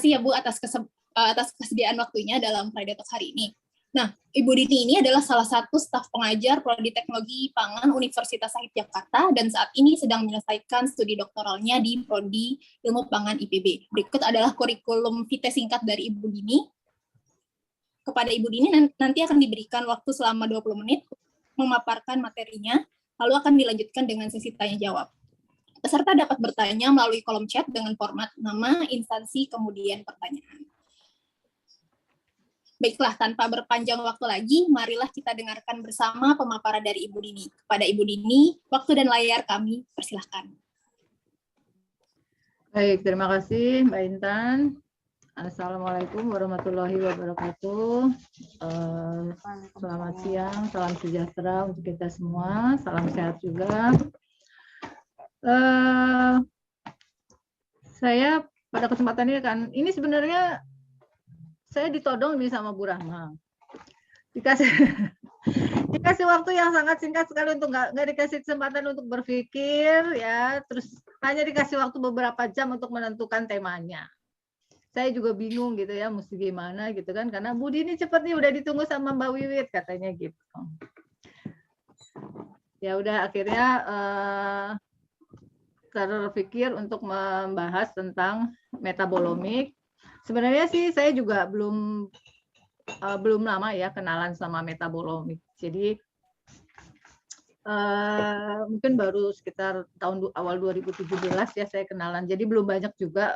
kasih ya Bu atas kesediaan waktunya dalam Friday Talk hari ini. Nah, Ibu Dini ini adalah salah satu staf pengajar Prodi Teknologi Pangan Universitas Sahid Jakarta dan saat ini sedang menyelesaikan studi doktoralnya di Prodi Ilmu Pangan IPB. Berikut adalah kurikulum vitae singkat dari Ibu Dini. Kepada Ibu Dini nanti akan diberikan waktu selama 20 menit memaparkan materinya, lalu akan dilanjutkan dengan sesi tanya jawab. Peserta dapat bertanya melalui kolom chat dengan format nama, instansi, kemudian pertanyaan. Baiklah, tanpa berpanjang waktu lagi, marilah kita dengarkan bersama pemaparan dari Ibu Dini. Kepada Ibu Dini, waktu dan layar kami persilahkan. Baik, terima kasih Mbak Intan. Assalamualaikum warahmatullahi wabarakatuh. Selamat siang, salam sejahtera untuk kita semua, salam sehat juga. Saya pada kesempatan ini sebenarnya saya ditodong nih sama Bu Rahma. Dikasih waktu yang sangat singkat sekali untuk nggak dikasih kesempatan untuk berpikir ya, terus hanya dikasih waktu beberapa jam untuk menentukan temanya. Saya juga bingung gitu ya, mesti gimana gitu kan, karena Bu Dini cepet nih udah ditunggu sama Mbak Wiwit katanya gitu. Ya udah akhirnya terpikir untuk membahas tentang metabolomik. Sebenarnya sih saya juga belum lama ya kenalan sama metabolomik. Jadi mungkin baru sekitar tahun awal 2017 ya saya kenalan. Jadi belum banyak juga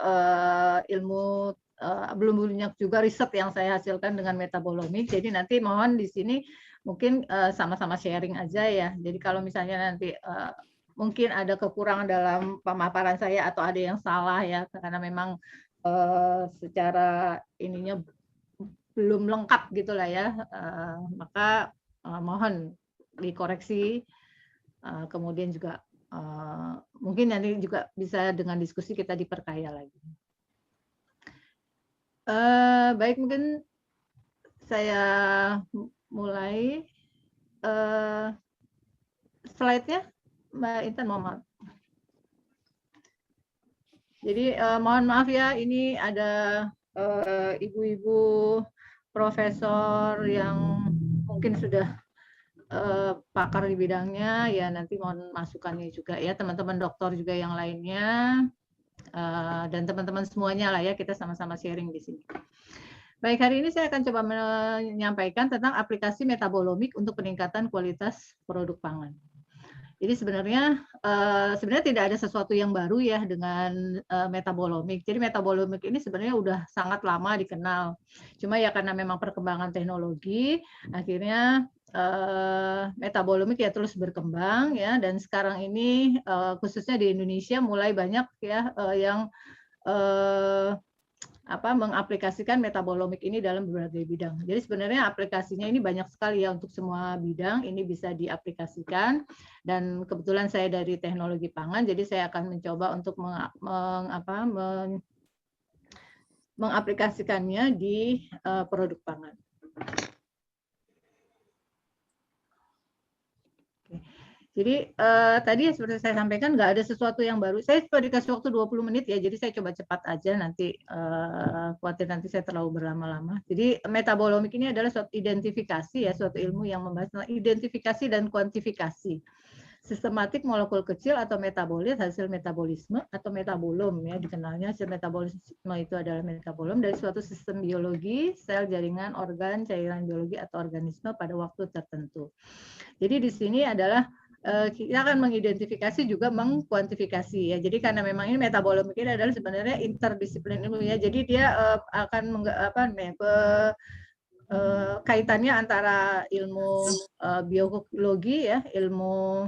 ilmu, belum banyak juga riset yang saya hasilkan dengan metabolomik. Jadi nanti mohon di sini mungkin sama-sama sharing aja ya. Jadi kalau misalnya nanti mungkin ada kekurangan dalam pemaparan saya atau ada yang salah ya, karena memang secara ininya belum lengkap gitulah ya, maka mohon dikoreksi. Kemudian juga mungkin nanti juga bisa dengan diskusi kita diperkaya lagi. Baik, mungkin saya mulai slide-nya, Mbak Intan, mohon maaf. Jadi mohon maaf ya, ini ada ibu-ibu profesor yang mungkin sudah pakar di bidangnya, ya nanti mohon masukannya juga ya, teman-teman dokter juga yang lainnya, dan teman-teman semuanya lah ya, kita sama-sama sharing di sini. Baik, hari ini saya akan coba menyampaikan tentang aplikasi metabolomik untuk peningkatan kualitas produk pangan. Jadi sebenarnya tidak ada sesuatu yang baru ya dengan metabolomik. Jadi metabolomik ini sebenarnya udah sangat lama dikenal. Cuma ya karena memang perkembangan teknologi, akhirnya metabolomik ya terus berkembang ya. Dan sekarang ini khususnya di Indonesia mulai banyak ya yang mengaplikasikan metabolomik ini dalam berbagai bidang. Jadi sebenarnya aplikasinya ini banyak sekali ya untuk semua bidang, ini bisa diaplikasikan. Dan kebetulan saya dari teknologi pangan, jadi saya akan mencoba untuk mengaplikasikannya di produk pangan. Jadi tadi seperti saya sampaikan nggak ada sesuatu yang baru. Saya cuma dikasih waktu 20 menit ya, jadi saya coba cepat aja, nanti khawatir nanti saya terlalu berlama-lama. Jadi metabolomik ini adalah suatu identifikasi ya, suatu ilmu yang membahas tentang identifikasi dan kuantifikasi sistematik molekul kecil atau metabolit hasil metabolisme atau metabolom ya, dikenalnya hasil metabolisme itu adalah metabolom dari suatu sistem biologi, sel, jaringan, organ, cairan biologi atau organisme pada waktu tertentu. Jadi di sini adalah kita akan mengidentifikasi juga mengkuantifikasi ya. Jadi karena memang ini metabolomik ini adalah sebenarnya interdisiplin ilmu ya. Jadi dia akan kaitannya antara ilmu biologi ya, ilmu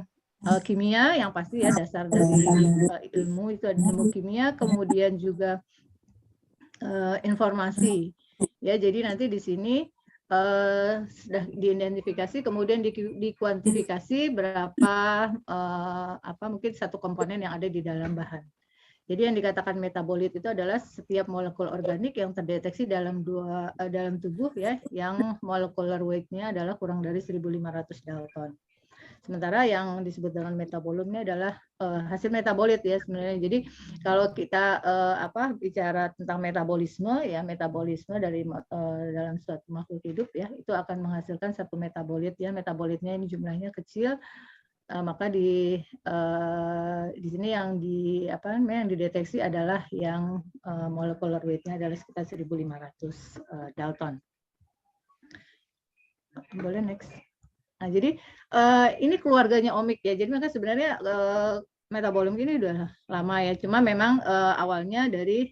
kimia yang pasti ya, dasar dari ilmu itu ada ilmu kimia, kemudian juga informasi ya. Jadi nanti di sini sudah diidentifikasi, kemudian dikuantifikasi berapa mungkin satu komponen yang ada di dalam bahan. Jadi yang dikatakan metabolit itu adalah setiap molekul organik yang terdeteksi dalam tubuh ya, yang molecular weight-nya adalah kurang dari 1.500 Dalton. Sementara yang disebut dengan metabolom ini adalah hasil metabolit ya sebenarnya. Jadi kalau kita bicara tentang metabolisme ya, metabolisme dari dalam suatu makhluk hidup ya, itu akan menghasilkan satu metabolit ya. Metabolitnya ini jumlahnya kecil, maka di sini yang dideteksi adalah yang molecular weight-nya adalah sekitar 1.500 Dalton. Boleh next. Nah, jadi ini keluarganya omik ya. Jadi maka sebenarnya metabolom ini udah lama ya. Cuma memang awalnya dari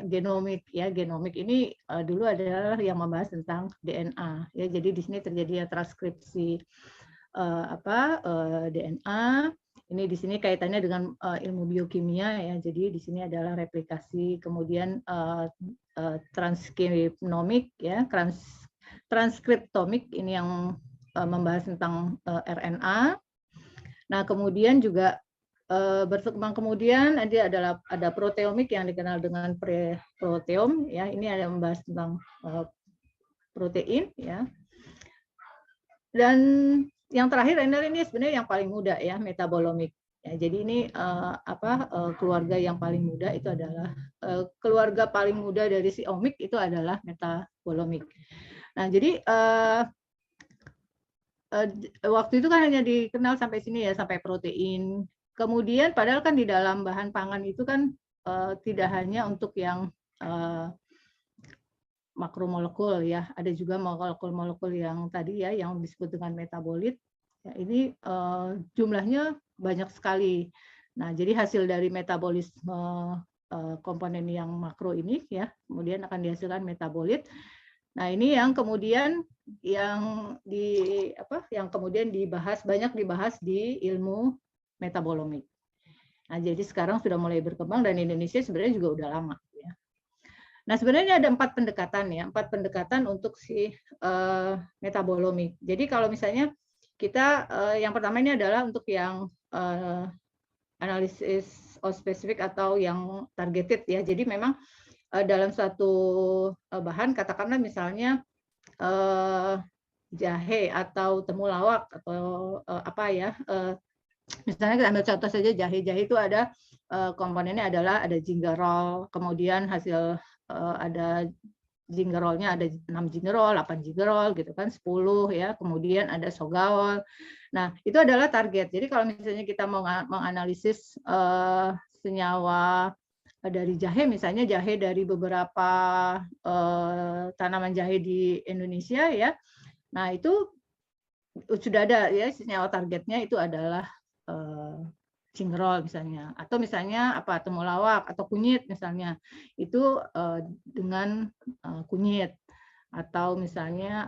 genomik ya. Genomik ini dulu adalah yang membahas tentang DNA ya. Jadi di sini terjadi transkripsi DNA. Ini di sini kaitannya dengan ilmu biokimia ya. Jadi di sini adalah replikasi, kemudian transkriptomik ya, transkriptomik ini yang membahas tentang RNA. Nah, kemudian juga berkembang kemudian ada proteomik yang dikenal dengan preproteom ya. Ini ada membahas tentang protein ya. Dan yang terakhir ini sebenarnya yang paling muda ya, metabolomik. Ya, jadi ini keluarga yang paling muda itu adalah keluarga paling muda dari si omik itu adalah metabolomik. Nah, jadi waktu itu kan hanya dikenal sampai sini ya, sampai protein. Kemudian padahal kan di dalam bahan pangan itu kan tidak hanya untuk yang makromolekul ya, ada juga molekul-molekul yang tadi ya, yang disebut dengan metabolit. Ya, ini jumlahnya banyak sekali. Nah, jadi hasil dari metabolisme komponen yang makro ini ya, kemudian akan dihasilkan metabolit. Nah, ini yang kemudian yang kemudian banyak dibahas di ilmu metabolomik. Nah, jadi sekarang sudah mulai berkembang dan Indonesia sebenarnya juga udah lama ya. Nah, sebenarnya ada 4 pendekatan ya, 4 pendekatan untuk si metabolomik. Jadi kalau misalnya kita yang pertama ini adalah untuk yang analisis spesifik atau yang targeted ya. Jadi memang dalam suatu bahan, katakanlah misalnya jahe atau temulawak atau misalnya kita ambil contoh saja jahe itu ada komponennya adalah ada gingerol, kemudian hasil ada gingerolnya ada 6 gingerol, 8 gingerol gitu kan, 10 ya, kemudian ada sogaol. Nah, itu adalah target. Jadi kalau misalnya kita mau menganalisis senyawa dari jahe, misalnya jahe dari beberapa tanaman jahe di Indonesia ya. Nah, itu sudah ada ya senyawa targetnya itu adalah gingerol misalnya, atau misalnya temulawak atau kunyit misalnya itu dengan kunyit, atau misalnya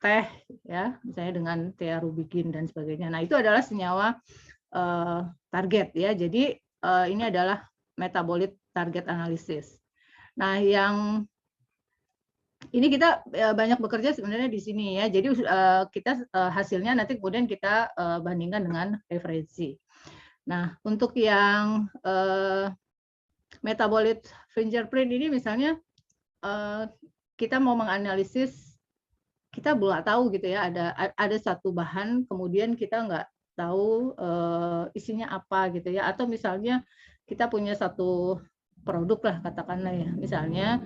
teh ya misalnya dengan tearubikin dan sebagainya. Nah, itu adalah senyawa target ya. Jadi ini adalah metabolit target analisis. Nah, yang ini kita banyak bekerja sebenarnya di sini ya. Jadi kita hasilnya nanti kemudian kita bandingkan dengan referensi. Nah, untuk yang metabolit fingerprint ini misalnya kita mau menganalisis, kita belum tahu gitu ya, ada satu bahan kemudian kita nggak tahu isinya apa gitu ya, atau misalnya kita punya satu produk lah katakanlah ya, misalnya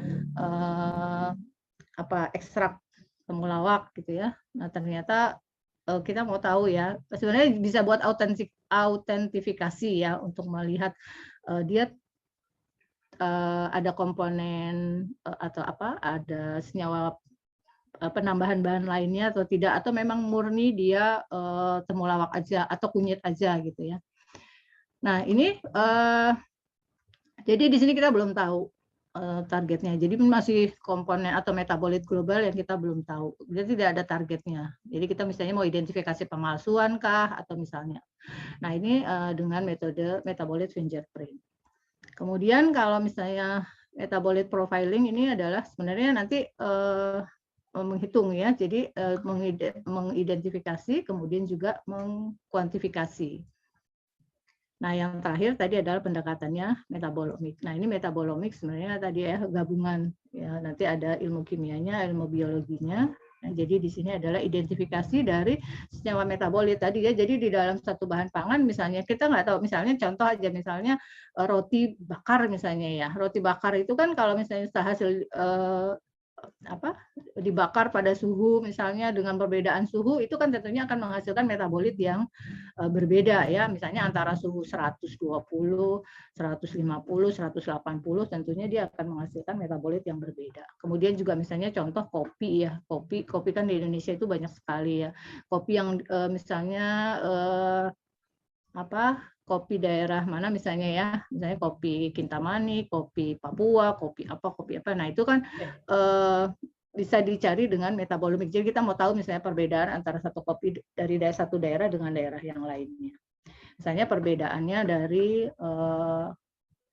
ekstrak temulawak gitu ya. Nah, ternyata kita mau tahu ya, sebenarnya bisa buat autentifikasi ya untuk melihat dia ada komponen atau ada senyawa penambahan bahan lainnya atau tidak, atau memang murni dia temulawak aja atau kunyit aja gitu ya. Nah, ini jadi di sini kita belum tahu targetnya. Jadi masih komponen atau metabolit global yang kita belum tahu. Jadi tidak ada targetnya. Jadi kita misalnya mau identifikasi pemalsuan kah atau misalnya. Nah, ini dengan metode metabolit fingerprint. Kemudian kalau misalnya metabolit profiling ini adalah sebenarnya nanti menghitung ya. Jadi mengidentifikasi kemudian juga mengkuantifikasi. Nah, yang terakhir tadi adalah pendekatannya metabolomik. Nah, ini metabolomik sebenarnya tadi ya gabungan ya, nanti ada ilmu kimianya, ilmu biologinya, Nah, jadi di sini adalah identifikasi dari senyawa metabolit tadi ya. Jadi di dalam satu bahan pangan misalnya kita nggak tahu, misalnya contoh aja misalnya roti bakar misalnya ya. Roti bakar itu kan kalau misalnya hasil dibakar pada suhu misalnya dengan perbedaan suhu itu kan tentunya akan menghasilkan metabolit yang berbeda ya, misalnya antara suhu 120, 150, 180 tentunya dia akan menghasilkan metabolit yang berbeda. Kemudian juga misalnya contoh kopi ya, kopi kan di Indonesia itu banyak sekali ya. Kopi yang misalnya kopi daerah mana misalnya ya, misalnya kopi Kintamani, kopi Papua, kopi apa. Nah, itu kan bisa dicari dengan metabolimik. Jadi kita mau tahu misalnya perbedaan antara satu kopi dari satu daerah dengan daerah yang lainnya. Misalnya perbedaannya dari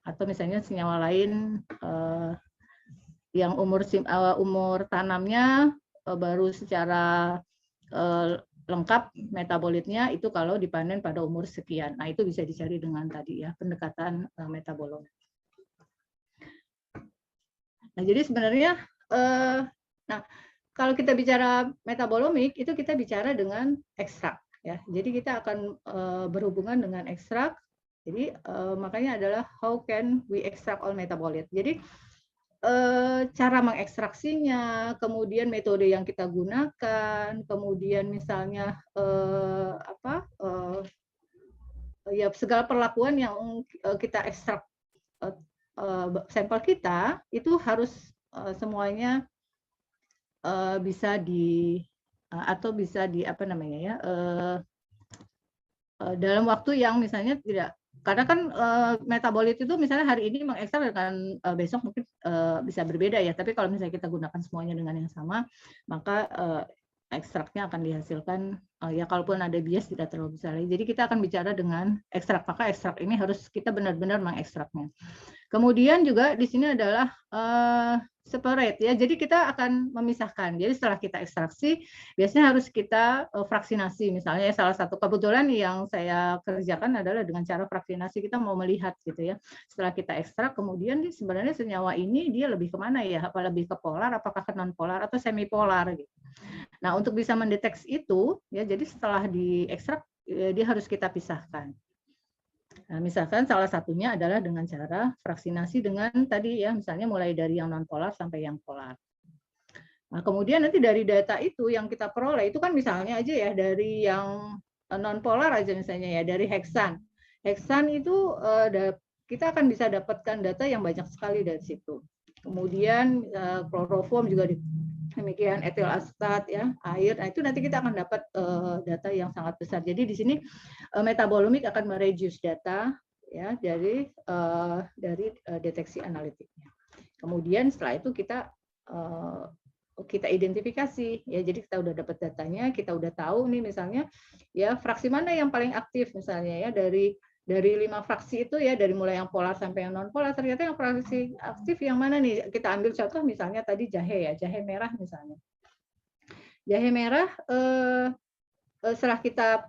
atau misalnya senyawa lain yang umur tanamnya baru secara lengkap metabolitnya itu kalau dipanen pada umur sekian. Nah, itu bisa dicari dengan tadi ya, pendekatan metabolomik. Nah, jadi sebenarnya kalau kita bicara metabolomik itu kita bicara dengan ekstrak ya. Jadi kita akan berhubungan dengan ekstrak. Jadi makanya adalah how can we extract all metabolit. Jadi cara mengekstraksinya, kemudian metode yang kita gunakan, kemudian misalnya ya segala perlakuan yang kita ekstrak sampel kita itu harus semuanya bisa dalam waktu yang misalnya tidak. Karena kan metabolit itu misalnya hari ini mengekstrak dengan besok mungkin bisa berbeda ya. Tapi kalau misalnya kita gunakan semuanya dengan yang sama, maka ekstraknya akan dihasilkan ya kalaupun ada bias tidak terlalu besar. Jadi kita akan bicara dengan ekstrak. Maka ekstrak ini harus kita benar-benar mengekstraknya. Kemudian juga di sini adalah separate ya. Jadi kita akan memisahkan. Jadi setelah kita ekstraksi, biasanya harus kita fraksinasi. Misalnya salah satu kebetulan yang saya kerjakan adalah dengan cara fraksinasi. Kita mau melihat gitu ya. Setelah kita ekstrak, kemudian sebenarnya senyawa ini dia lebih kemana ya? Apa lebih ke polar, apakah ke non polar atau semipolar gitu. Nah, untuk bisa mendeteksi itu ya, jadi setelah diekstrak dia harus kita pisahkan. Nah, misalkan salah satunya adalah dengan cara fraksinasi dengan tadi ya, misalnya mulai dari yang non polar sampai yang polar. Nah, kemudian nanti dari data itu yang kita peroleh itu kan misalnya aja ya dari yang non polar aja misalnya ya, dari heksan. Heksan itu kita akan bisa dapatkan data yang banyak sekali dari situ. Kemudian kloroform juga demikian, etil asetat ya, air. Nah, itu nanti kita akan dapat data yang sangat besar. Jadi di sini metabolomik akan mereduce data ya dari deteksi analitiknya. Kemudian setelah itu kita identifikasi ya. Jadi kita udah dapat datanya, kita udah tahu nih misalnya ya fraksi mana yang paling aktif misalnya ya dari 5 fraksi itu ya, dari mulai yang polar sampai yang non polar, ternyata yang fraksi aktif yang mana nih? Kita ambil contoh misalnya tadi jahe ya, jahe merah misalnya. Jahe merah setelah kita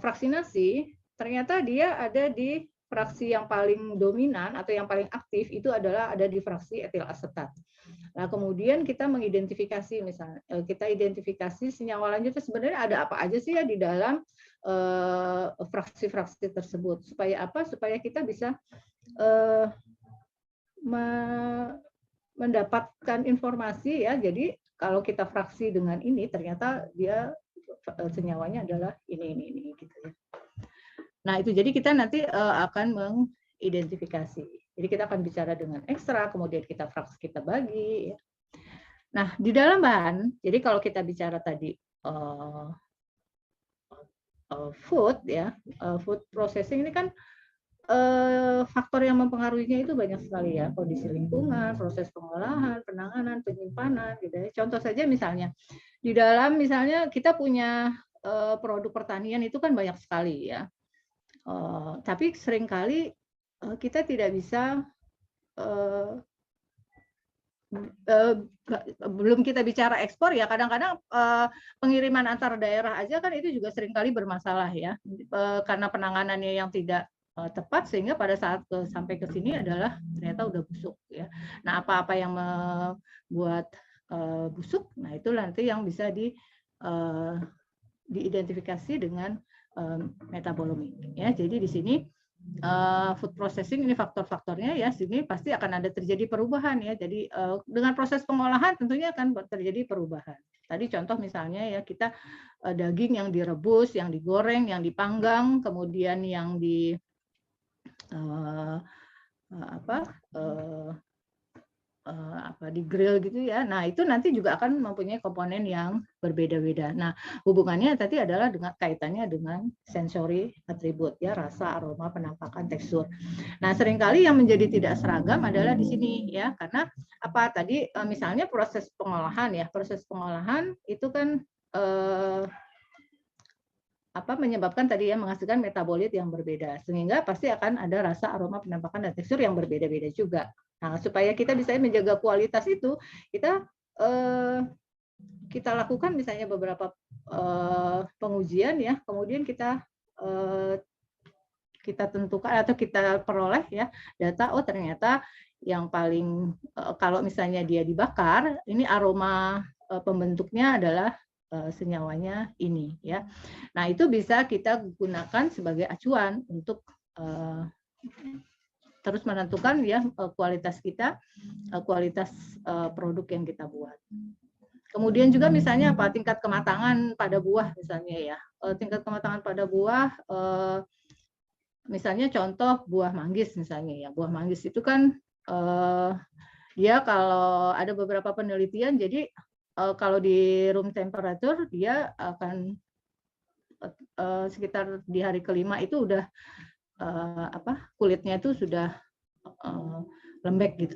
fraksinasi, ternyata dia ada di fraksi yang paling dominan atau yang paling aktif itu adalah ada di fraksi etil asetat. Nah, kemudian kita mengidentifikasi misalnya kita identifikasi senyawa lanjutnya sebenarnya ada apa aja sih ya di dalam fraksi-fraksi tersebut, supaya apa? Supaya kita bisa mendapatkan informasi ya. Jadi kalau kita fraksi dengan ini ternyata dia senyawanya adalah ini gitu ya. Nah, itu jadi kita nanti akan mengidentifikasi. Jadi kita akan bicara dengan ekstrak, kemudian kita fraksi, kita bagi ya. Nah, di dalam bahan, jadi kalau kita bicara tadi food ya, food processing ini kan faktor yang mempengaruhinya itu banyak sekali ya, kondisi lingkungan, proses pengolahan, penanganan, penyimpanan gitu ya. Contoh saja misalnya di dalam misalnya kita punya produk pertanian itu kan banyak sekali ya. Tapi seringkali kita tidak bisa belum kita bicara ekspor ya, kadang-kadang pengiriman antar daerah aja kan itu juga seringkali bermasalah ya, karena penanganannya yang tidak tepat sehingga pada saat sampai ke sini adalah ternyata udah busuk ya. Nah, apa-apa yang membuat busuk. Nah, itu nanti yang bisa diidentifikasi dengan metabolomik ya. Jadi di sini food processing ini faktor-faktornya ya, sini pasti akan ada terjadi perubahan ya. Jadi dengan proses pengolahan tentunya akan terjadi perubahan. Tadi contoh misalnya ya, kita daging yang direbus, yang digoreng, yang dipanggang, kemudian yang di di grill gitu ya. Nah, itu nanti juga akan mempunyai komponen yang berbeda-beda. Nah, hubungannya tadi adalah dengan kaitannya dengan sensory atribut ya, rasa, aroma, penampakan, tekstur. Nah, seringkali yang menjadi tidak seragam adalah di sini ya, karena apa tadi misalnya proses pengolahan ya. Proses pengolahan itu kan menyebabkan tadi ya, menghasilkan metabolit yang berbeda, sehingga pasti akan ada rasa, aroma, penampakan, dan tekstur yang berbeda-beda juga. Nah, supaya kita bisa menjaga kualitas itu, kita lakukan misalnya beberapa pengujian ya, kemudian kita tentukan atau kita peroleh ya data, oh ternyata yang paling kalau misalnya dia dibakar, ini aroma pembentuknya adalah senyawanya ini ya. Nah, itu bisa kita gunakan sebagai acuan untuk terus menentukan ya kualitas kita, kualitas produk yang kita buat. Kemudian juga misalnya apa, tingkat kematangan pada buah misalnya ya. Tingkat kematangan pada buah, misalnya contoh buah manggis misalnya ya. Buah manggis itu kan dia kalau ada beberapa penelitian, jadi kalau di room temperature dia akan sekitar di hari kelima itu udah kulitnya itu sudah lembek gitu.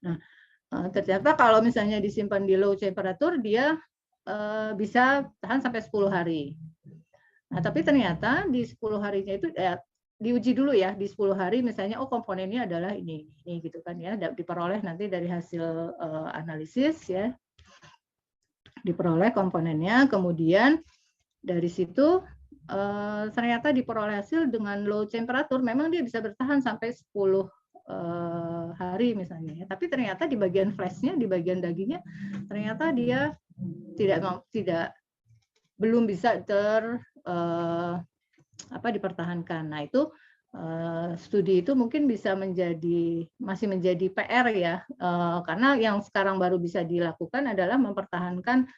Nah, ternyata kalau misalnya disimpan di low temperature dia bisa tahan sampai 10 hari. Nah, tapi ternyata di 10 harinya itu diuji dulu ya, di 10 hari misalnya, oh komponennya adalah ini gitu kan ya, diperoleh nanti dari hasil analisis ya, diperoleh komponennya, kemudian dari situ ternyata diperoleh hasil dengan low temperature, memang dia bisa bertahan sampai 10 hari misalnya ya. Tapi ternyata di bagian flashnya, di bagian dagingnya, ternyata dia belum bisa dipertahankan. Nah, itu studi itu mungkin bisa masih menjadi PR ya, karena yang sekarang baru bisa dilakukan adalah mempertahankan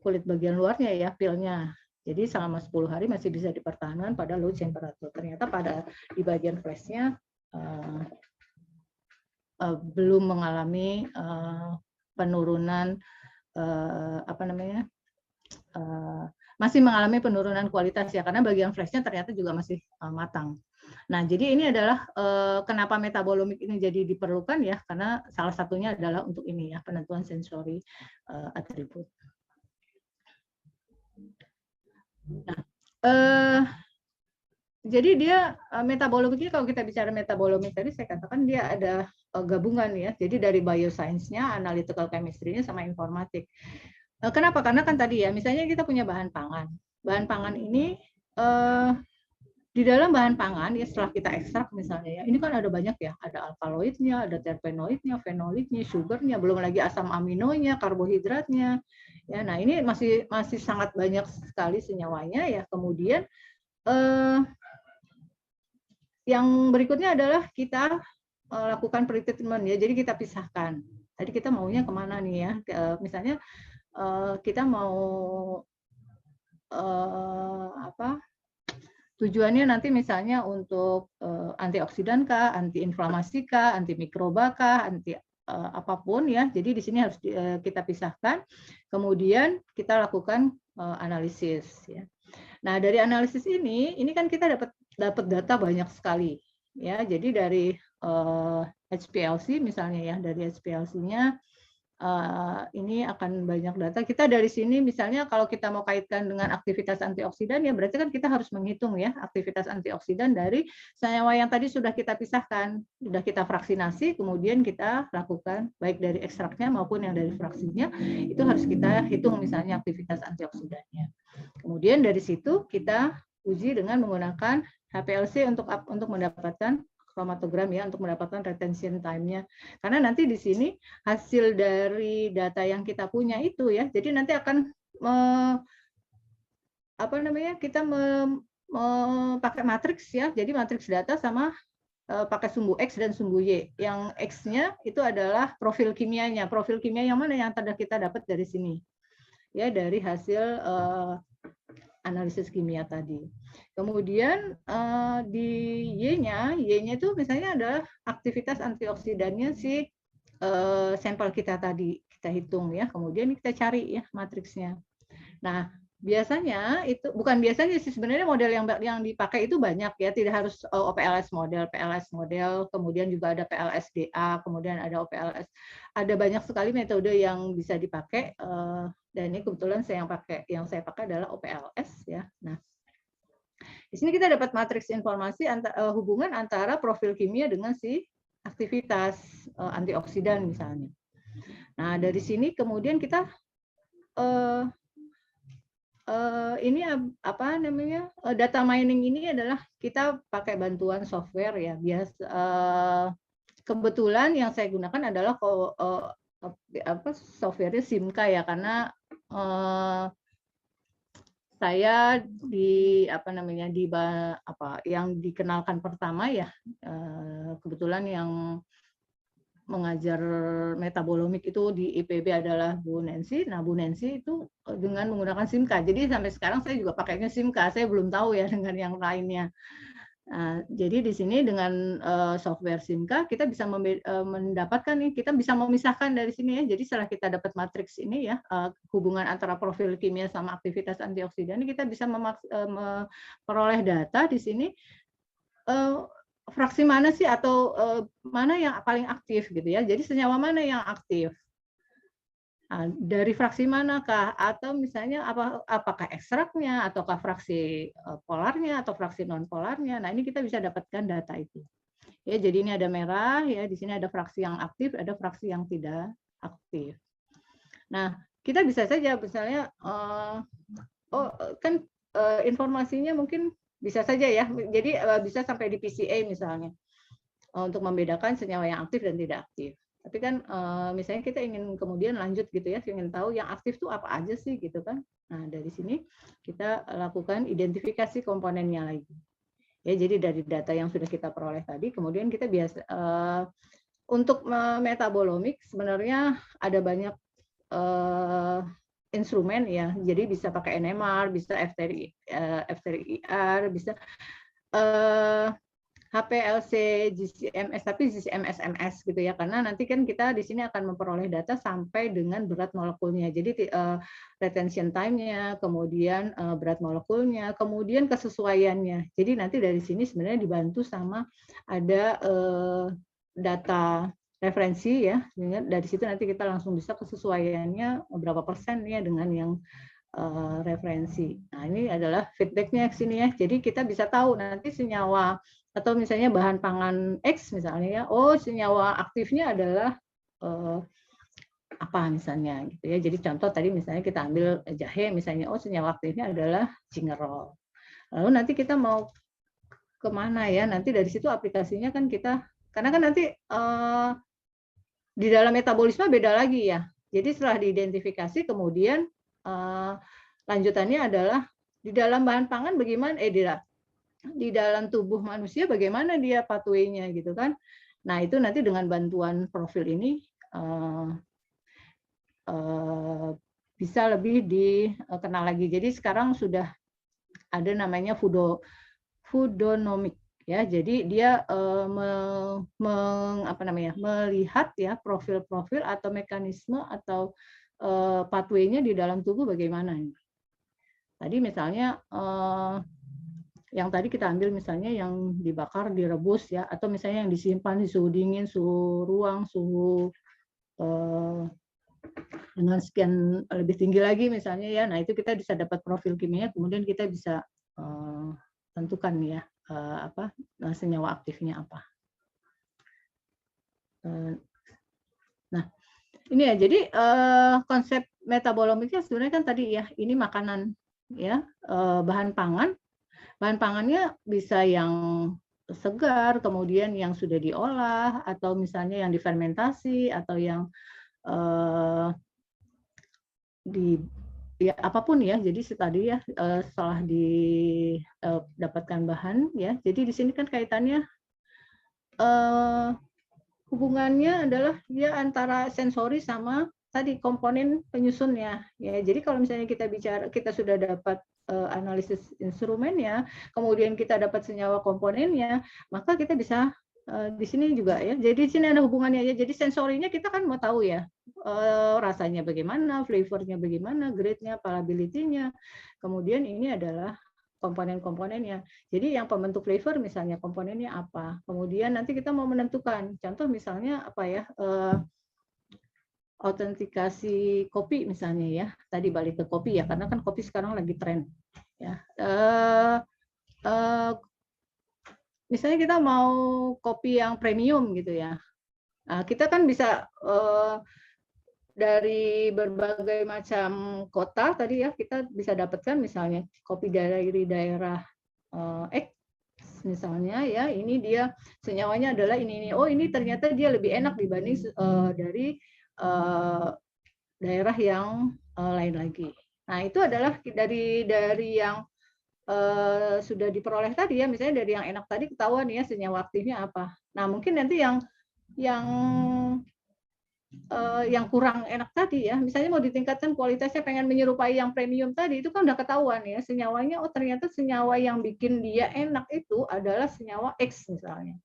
kulit bagian luarnya ya, pilnya. Jadi selama 10 hari masih bisa dipertahankan pada low temperature. Ternyata di bagian flashnya belum mengalami penurunan masih mengalami penurunan kualitas ya, karena bagian flashnya ternyata juga masih matang. Nah, jadi ini adalah kenapa metabolomik ini jadi diperlukan ya, karena salah satunya adalah untuk ini ya, penentuan sensori atribut. Nah, jadi dia metabolomik ini, kalau kita bicara metabolomik tadi saya katakan dia ada gabungan ya, jadi dari bioscience-nya, analytical chemistry-nya, sama informatik. Kenapa? Karena kan tadi ya, misalnya kita punya bahan pangan. Bahan pangan ini di dalam bahan pangan ya, setelah kita ekstrak misalnya ya, ini kan ada banyak ya, ada alkaloidnya, ada terpenoidnya, fenolidnya, sugarnya, belum lagi asam aminonya, karbohidratnya. Ya, nah ini masih sangat banyak sekali senyawanya ya. Kemudian yang berikutnya adalah kita lakukan pretreatment ya, jadi kita pisahkan. Tadi kita maunya kemana nih ya? Misalnya kita mau tujuannya nanti misalnya untuk antioksidan kah, antiinflamasi kah, antimikroba kah, apapun ya. Jadi di sini harus kita pisahkan. Kemudian kita lakukan analisis ya. Nah, dari analisis ini kan kita dapat data banyak sekali ya. Jadi dari HPLC misalnya ya, dari HPLC-nya ini akan banyak data. Kita dari sini misalnya kalau kita mau kaitkan dengan aktivitas antioksidan ya, berarti kan kita harus menghitung ya aktivitas antioksidan dari senyawa yang tadi sudah kita pisahkan, sudah kita fraksinasi, kemudian kita lakukan baik dari ekstraknya maupun yang dari fraksinya, itu harus kita hitung misalnya aktivitas antioksidannya. Kemudian dari situ kita uji dengan menggunakan HPLC untuk mendapatkan kromatogram ya untuk mendapatkan retention time-nya. Karena nanti di sini hasil dari data yang kita punya itu ya, jadi nanti akan kita pakai matriks ya, jadi matriks data sama pakai sumbu X dan sumbu Y. Yang X-nya itu adalah profil kimianya. Profil kimia yang mana yang kita dapat dari sini? Ya, dari hasil analisis kimia tadi. Kemudian di Y-nya itu misalnya adalah aktivitas antioksidannya si sampel kita tadi kita hitung ya. Kemudian kita cari ya matriksnya. Nah, biasanya itu bukan biasanya sih, sebenarnya model yang dipakai itu banyak ya, tidak harus OPLS model, PLS model, kemudian juga ada PLSDA, kemudian ada OPLS. Ada banyak sekali metode yang bisa dipakai dan ini kebetulan yang saya pakai adalah OPLS ya. Nah, di sini kita dapat matriks informasi hubungan antara profil kimia dengan si aktivitas antioksidan misalnya. Nah, dari sini kemudian kita ini data mining ini adalah kita pakai bantuan software ya. Kebetulan yang saya gunakan adalah softwarenya Simca ya, karena saya yang dikenalkan pertama ya, kebetulan yang mengajar metabolomik itu di IPB adalah Bu Nancy. Nah, Bu Nancy itu dengan menggunakan Simca. Jadi sampai sekarang saya juga pakainya Simca. Saya belum tahu ya dengan yang lainnya. Nah, jadi di sini dengan software Simca kita bisa mendapatkan nih, kita bisa memisahkan dari sini ya. Jadi setelah kita dapat matriks ini ya, hubungan antara profil kimia sama aktivitas antioksidan, kita bisa memperoleh data di sini. Fraksi mana sih atau mana yang paling aktif gitu ya. Jadi senyawa mana yang aktif? Nah, dari fraksi manakah? Atau misalnya apakah ekstraknya ataukah fraksi polarnya atau fraksi non polarnya? Nah, ini kita bisa dapatkan data itu. Ya, jadi ini ada merah ya, di sini ada fraksi yang aktif, ada fraksi yang tidak aktif. Nah, kita bisa saja misalnya informasinya mungkin bisa saja ya, jadi bisa sampai di PCA misalnya untuk membedakan senyawa yang aktif dan tidak aktif. Tapi kan misalnya kita ingin kemudian lanjut gitu ya, ingin tahu yang aktif itu apa aja sih gitu kan. Nah, dari sini kita lakukan identifikasi komponennya lagi. Ya, jadi dari data yang sudah kita peroleh tadi, kemudian kita biasa untuk metabolomik sebenarnya ada banyak instrumen ya, jadi bisa pakai NMR, bisa FTIR, bisa HPLC, GCMS, tapi GCMS-MS gitu ya, karena nanti kan kita di sini akan memperoleh data sampai dengan berat molekulnya. Jadi retention time-nya, kemudian berat molekulnya, kemudian kesesuaiannya. Jadi nanti dari sini sebenarnya dibantu sama ada data referensi ya, dari situ nanti kita langsung bisa kesesuaiannya berapa persen ya dengan yang referensi. Nah, ini adalah feedbacknya ke sini ya. Jadi kita bisa tahu nanti senyawa atau misalnya bahan pangan X misalnya ya, oh senyawa aktifnya adalah apa misalnya gitu ya. Jadi contoh tadi misalnya kita ambil jahe misalnya, oh senyawa aktifnya adalah gingerol. Lalu nanti kita mau kemana ya? Nanti dari situ aplikasinya kan kita, karena kan nanti di dalam metabolisme beda lagi ya. Jadi setelah diidentifikasi kemudian lanjutannya adalah di dalam bahan pangan bagaimana di dalam tubuh manusia bagaimana dia pathway-nya gitu kan. Nah, itu nanti dengan bantuan profil ini bisa lebih dikenal lagi. Jadi sekarang sudah ada namanya foodonomic. Ya, jadi dia melihat ya profil-profil atau mekanisme atau pathway-nya di dalam tubuh bagaimana. Tadi misalnya yang tadi kita ambil misalnya yang dibakar, direbus ya, atau misalnya yang disimpan di suhu dingin, suhu ruang, suhu dengan sekian lebih tinggi lagi misalnya ya. Nah, itu kita bisa dapat profil kimianya, kemudian kita bisa tentukan ya senyawa aktifnya apa. Nah, ini ya, jadi konsep metabolomiknya sebenarnya kan tadi ya, ini makanan ya, bahan pangan. Bahan pangannya bisa yang segar, kemudian yang sudah diolah, atau misalnya yang difermentasi, atau yang ya apapun ya. Jadi tadi ya setelah didapatkan bahan ya. Jadi di sini kan kaitannya hubungannya adalah dia antara sensori sama tadi komponen penyusunnya ya. Jadi kalau misalnya kita sudah dapat analisis instrumennya, kemudian kita dapat senyawa komponennya, maka kita bisa di sini juga ya. Jadi di sini ada hubungannya ya. Jadi sensorinya kita kan mau tahu ya rasanya bagaimana, flavornya bagaimana, grade-nya, palatability-nya. Kemudian ini adalah komponen-komponennya. Jadi yang pembentuk flavor misalnya komponennya apa. Kemudian nanti kita mau menentukan. Contoh misalnya apa ya? Autentikasi kopi misalnya ya. Tadi balik ke kopi ya, karena kan kopi sekarang lagi tren. Ya. Misalnya kita mau kopi yang premium gitu ya. Nah, kita kan bisa dari berbagai macam kota tadi ya, kita bisa dapatkan misalnya kopi dari daerah X misalnya ya, ini dia senyawanya adalah ini. Oh, ini ternyata dia lebih enak dibanding dari daerah yang lain lagi. Nah, itu adalah dari yang sudah diperoleh tadi ya, misalnya dari yang enak tadi ketahuan ya senyawa aktifnya apa. Nah, mungkin nanti yang kurang enak tadi ya, misalnya mau ditingkatkan kualitasnya, pengen menyerupai yang premium tadi, itu kan udah ketahuan ya senyawanya. Oh, ternyata senyawa yang bikin dia enak itu adalah senyawa X misalnya.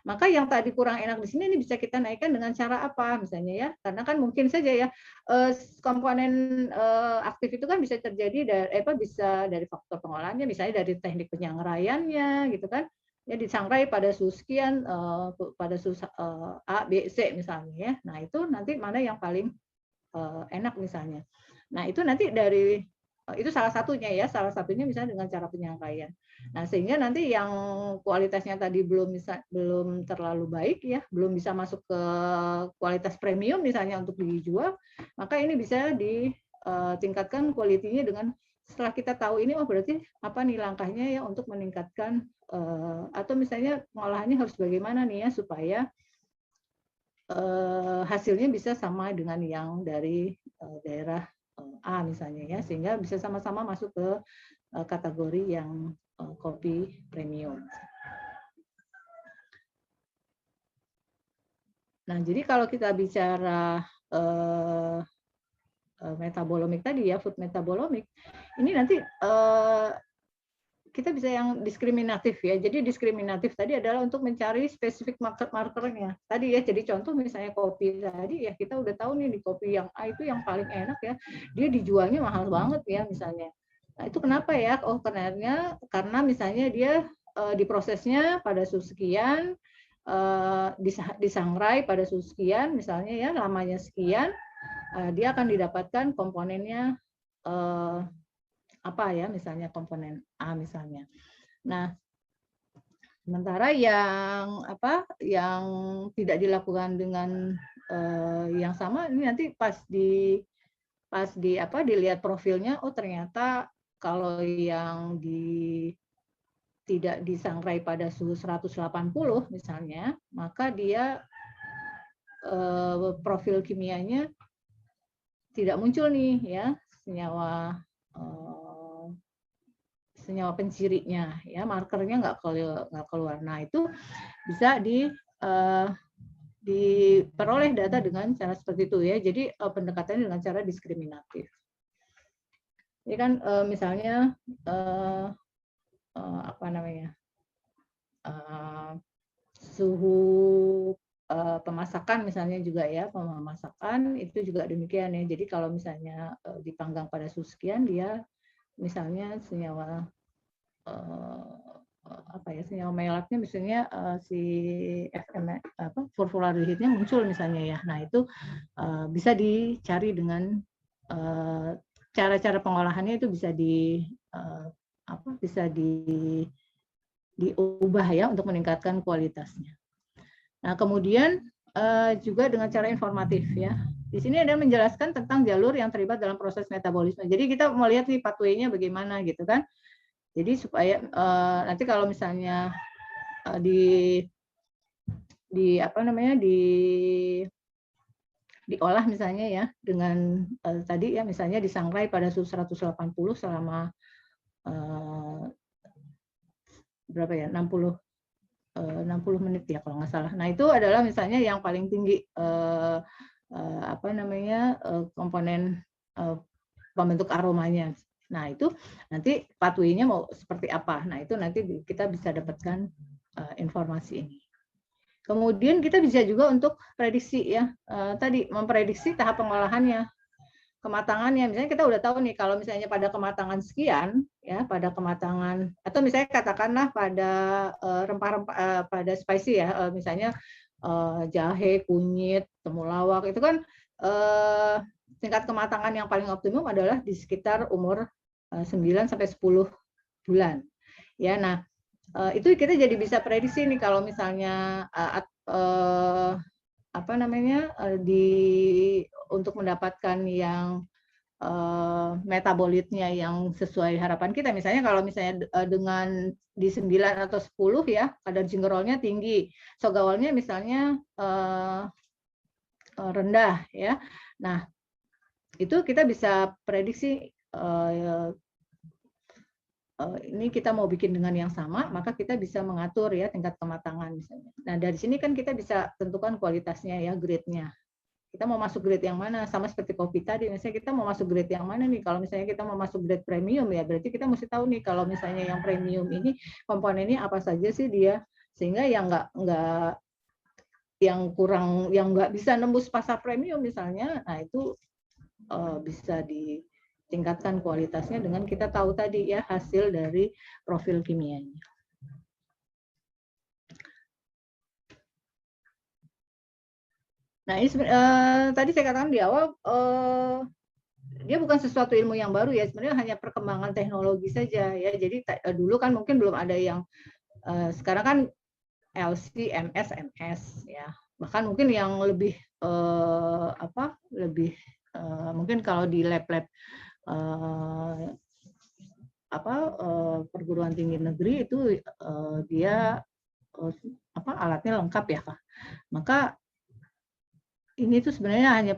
Maka yang tadi kurang enak di sini ini bisa kita naikkan dengan cara apa misalnya ya, karena kan mungkin saja ya komponen aktif itu kan bisa terjadi bisa dari faktor pengolahannya, misalnya dari teknik penyangraiannya gitu kan ya, disangrai pada suhu sekian, pada suhu A, B, C misalnya ya. Nah itu nanti mana yang paling enak misalnya. Nah itu nanti dari itu salah satunya ya, salah satunya misalnya dengan cara penyampaian. Nah sehingga nanti yang kualitasnya tadi belum terlalu baik ya, belum bisa masuk ke kualitas premium misalnya untuk dijual, maka ini bisa ditingkatkan kualitinya dengan setelah kita tahu ini, oh berarti apa nih langkahnya ya untuk meningkatkan atau misalnya pengolahannya harus bagaimana nih ya supaya hasilnya bisa sama dengan yang dari daerah A misalnya ya, sehingga bisa sama-sama masuk ke kategori yang kopi premium. Nah, jadi kalau kita bicara metabolomik tadi ya, food metabolomik, ini nanti kita bisa yang diskriminatif ya. Jadi diskriminatif tadi adalah untuk mencari spesifik markernya. Tadi ya, jadi contoh misalnya kopi tadi ya, kita udah tahu nih di kopi yang A itu yang paling enak ya, dia dijualnya mahal banget ya misalnya. Nah itu kenapa ya? Oh karena misalnya dia diprosesnya pada suhu sekian, disangrai pada suhu sekian misalnya ya, lamanya sekian, dia akan didapatkan komponennya apa ya, misalnya komponen A misalnya. Nah, sementara yang tidak dilakukan dengan yang sama, ini nanti pas dilihat profilnya, oh ternyata kalau yang tidak disangrai pada suhu 180 misalnya, maka dia profil kimianya tidak muncul nih ya senyawa pencirinya ya, markernya nggak keluar. Nah itu bisa diperoleh data dengan cara seperti itu ya. Jadi pendekatannya dengan cara diskriminatif. Ini kan misalnya suhu pemasakan misalnya juga ya, pemasakan itu juga demikian ya. Jadi kalau misalnya dipanggang pada suhu sekian, dia misalnya senyawa senyawa melatnya misalnya si furfulardehyde-nya muncul misalnya ya. Nah itu bisa dicari dengan cara-cara pengolahannya, itu bisa diubah ya untuk meningkatkan kualitasnya. Nah kemudian juga dengan cara informatif ya. Di sini ada menjelaskan tentang jalur yang terlibat dalam proses metabolisme. Jadi kita melihat nih pathway-nya bagaimana gitu kan. Jadi supaya nanti kalau misalnya apa namanya diolah misalnya ya dengan tadi ya misalnya disangrai pada suhu 180 selama berapa ya 60 menit ya kalau nggak salah. Nah itu adalah misalnya yang paling tinggi apa namanya komponen pembentuk aromanya. Nah itu nanti pathway-nya mau seperti apa. Nah itu nanti kita bisa dapatkan informasi ini. Kemudian kita bisa juga untuk prediksi ya, tadi memprediksi tahap pengolahannya, kematangannya. Misalnya kita udah tahu nih kalau misalnya pada kematangan sekian, ya pada kematangan atau misalnya katakanlah pada rempah-rempah pada spicy ya, misalnya jahe, kunyit, temulawak itu kan tingkat kematangan yang paling optimum adalah di sekitar umur 9 sampai 10 bulan. Ya, nah itu kita jadi bisa prediksi nih kalau misalnya apa namanya untuk mendapatkan yang metabolitnya yang sesuai harapan kita. Misalnya kalau misalnya dengan di 9 atau 10 ya kadar gingerolnya tinggi, sogawalnya misalnya rendah ya. Nah itu kita bisa prediksi ini kita mau bikin dengan yang sama, maka kita bisa mengatur ya tingkat kematangan misalnya. Nah dari sini kan kita bisa tentukan kualitasnya ya, grade-nya. Kita mau masuk grade yang mana, sama seperti kopi tadi, misalnya kita mau masuk grade yang mana nih, kalau misalnya kita mau masuk grade premium ya, berarti kita mesti tahu nih kalau misalnya yang premium ini komponennya apa saja sih dia, sehingga yang yang nggak bisa nembus pasar premium misalnya, nah itu bisa ditingkatkan kualitasnya dengan kita tahu tadi ya hasil dari profil kimianya. Nah, ini tadi saya katakan di awal, dia bukan sesuatu ilmu yang baru ya, sebenarnya hanya perkembangan teknologi saja ya. Jadi dulu kan mungkin belum ada yang, sekarang kan LC, MS, MS ya. Bahkan mungkin yang lebih mungkin kalau di lab-lab perguruan tinggi negeri itu dia alatnya lengkap ya Kak. Maka ini tuh sebenarnya hanya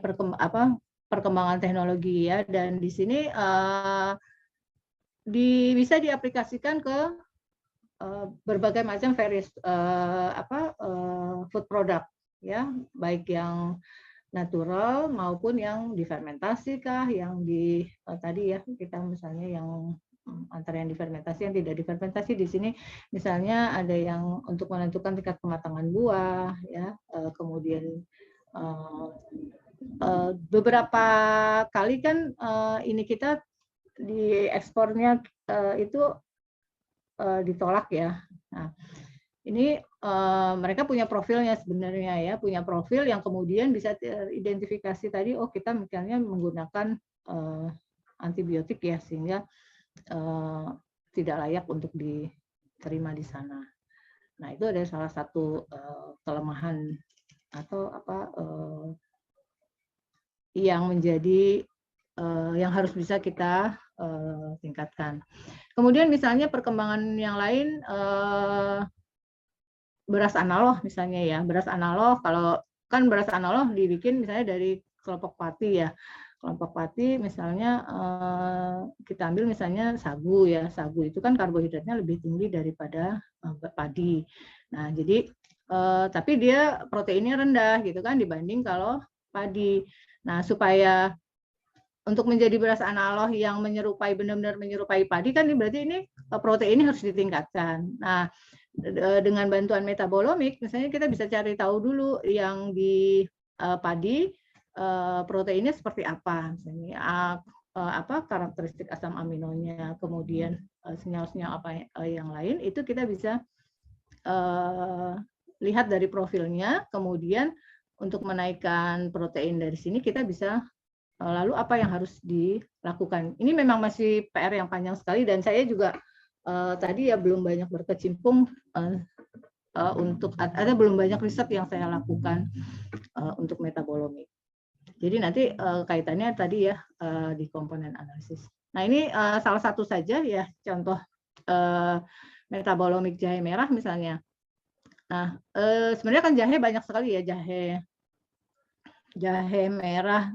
perkembangan teknologi ya, dan di sini bisa diaplikasikan ke berbagai macam various food product ya, baik yang natural maupun yang difermentasi kah, yang tadi ya kita misalnya yang antara yang difermentasi yang tidak difermentasi. Di sini misalnya ada yang untuk menentukan tingkat kematangan buah ya, kemudian beberapa kali kan ini kita di ekspornya itu ditolak ya. Nah, ini mereka punya profilnya sebenarnya ya, punya profil yang kemudian bisa teridentifikasi tadi, oh kita misalnya menggunakan antibiotik ya, sehingga tidak layak untuk diterima di sana. Nah itu ada salah satu kelemahan atau yang menjadi yang harus bisa kita tingkatkan. Kemudian misalnya perkembangan yang lain, beras analog misalnya ya, beras analog, kalau kan beras analog dibikin misalnya dari kelompok pati ya, kelompok pati misalnya kita ambil misalnya sagu ya, sagu itu kan karbohidratnya lebih tinggi daripada padi. Nah jadi tapi dia proteinnya rendah gitu kan dibanding kalau padi. Nah supaya untuk menjadi beras analog yang menyerupai benar-benar menyerupai padi kan berarti ini proteinnya harus ditingkatkan. Nah dengan bantuan metabolomik misalnya kita bisa cari tahu dulu yang di padi proteinnya seperti apa, misalnya karakteristik asam aminonya, kemudian sinyal-sinyal apa yang lain itu kita bisa lihat dari profilnya, kemudian untuk menaikkan protein dari sini kita bisa lalu apa yang harus dilakukan. Ini memang masih PR yang panjang sekali dan saya juga tadi ya belum banyak berkecimpung untuk ada belum banyak riset yang saya lakukan untuk metabolomik. Jadi nanti kaitannya tadi ya di komponen analisis. Nah ini salah satu saja ya contoh metabolomik jahe merah misalnya. Nah, sebenarnya kan jahe banyak sekali ya, jahe merah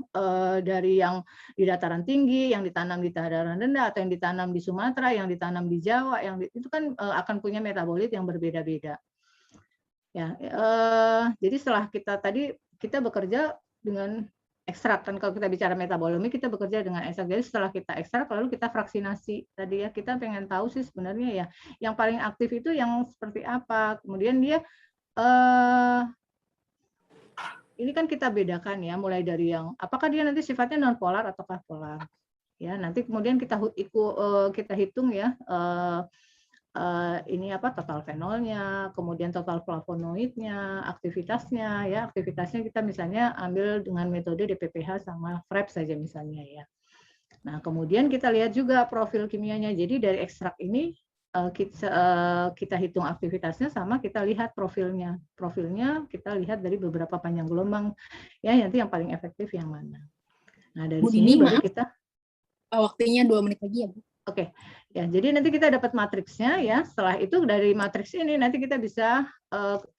dari yang di dataran tinggi, yang ditanam di dataran rendah, atau yang ditanam di Sumatera, yang ditanam di Jawa, itu kan akan punya metabolit yang berbeda-beda. Ya, jadi setelah kita bekerja dengan ekstrak, kan kalau kita bicara metabolomi kita bekerja dengan ekstrak. Jadi setelah kita ekstrak lalu kita fraksinasi. Tadi ya kita pengen tahu sih sebenarnya ya yang paling aktif itu yang seperti apa. Kemudian dia ini kan kita bedakan ya, mulai dari yang apakah dia nanti sifatnya non polar ataukah polar. Ya, nanti kemudian kita hitung ya ini apa total fenolnya, kemudian total flavonoidnya, aktivitasnya ya, aktivitasnya kita misalnya ambil dengan metode DPPH sama FREP saja misalnya ya. Nah, kemudian kita lihat juga profil kimianya. Jadi dari ekstrak ini kita hitung aktivitasnya sama kita lihat profilnya. Profilnya kita lihat dari beberapa panjang gelombang ya, nanti yang paling efektif yang mana. Nah, dari Bu sini Dini, baru maaf, kita waktunya 2 menit lagi ya, Bu. Oke, ya. Jadi nanti kita dapat matriksnya ya. Setelah itu dari matriks ini nanti kita bisa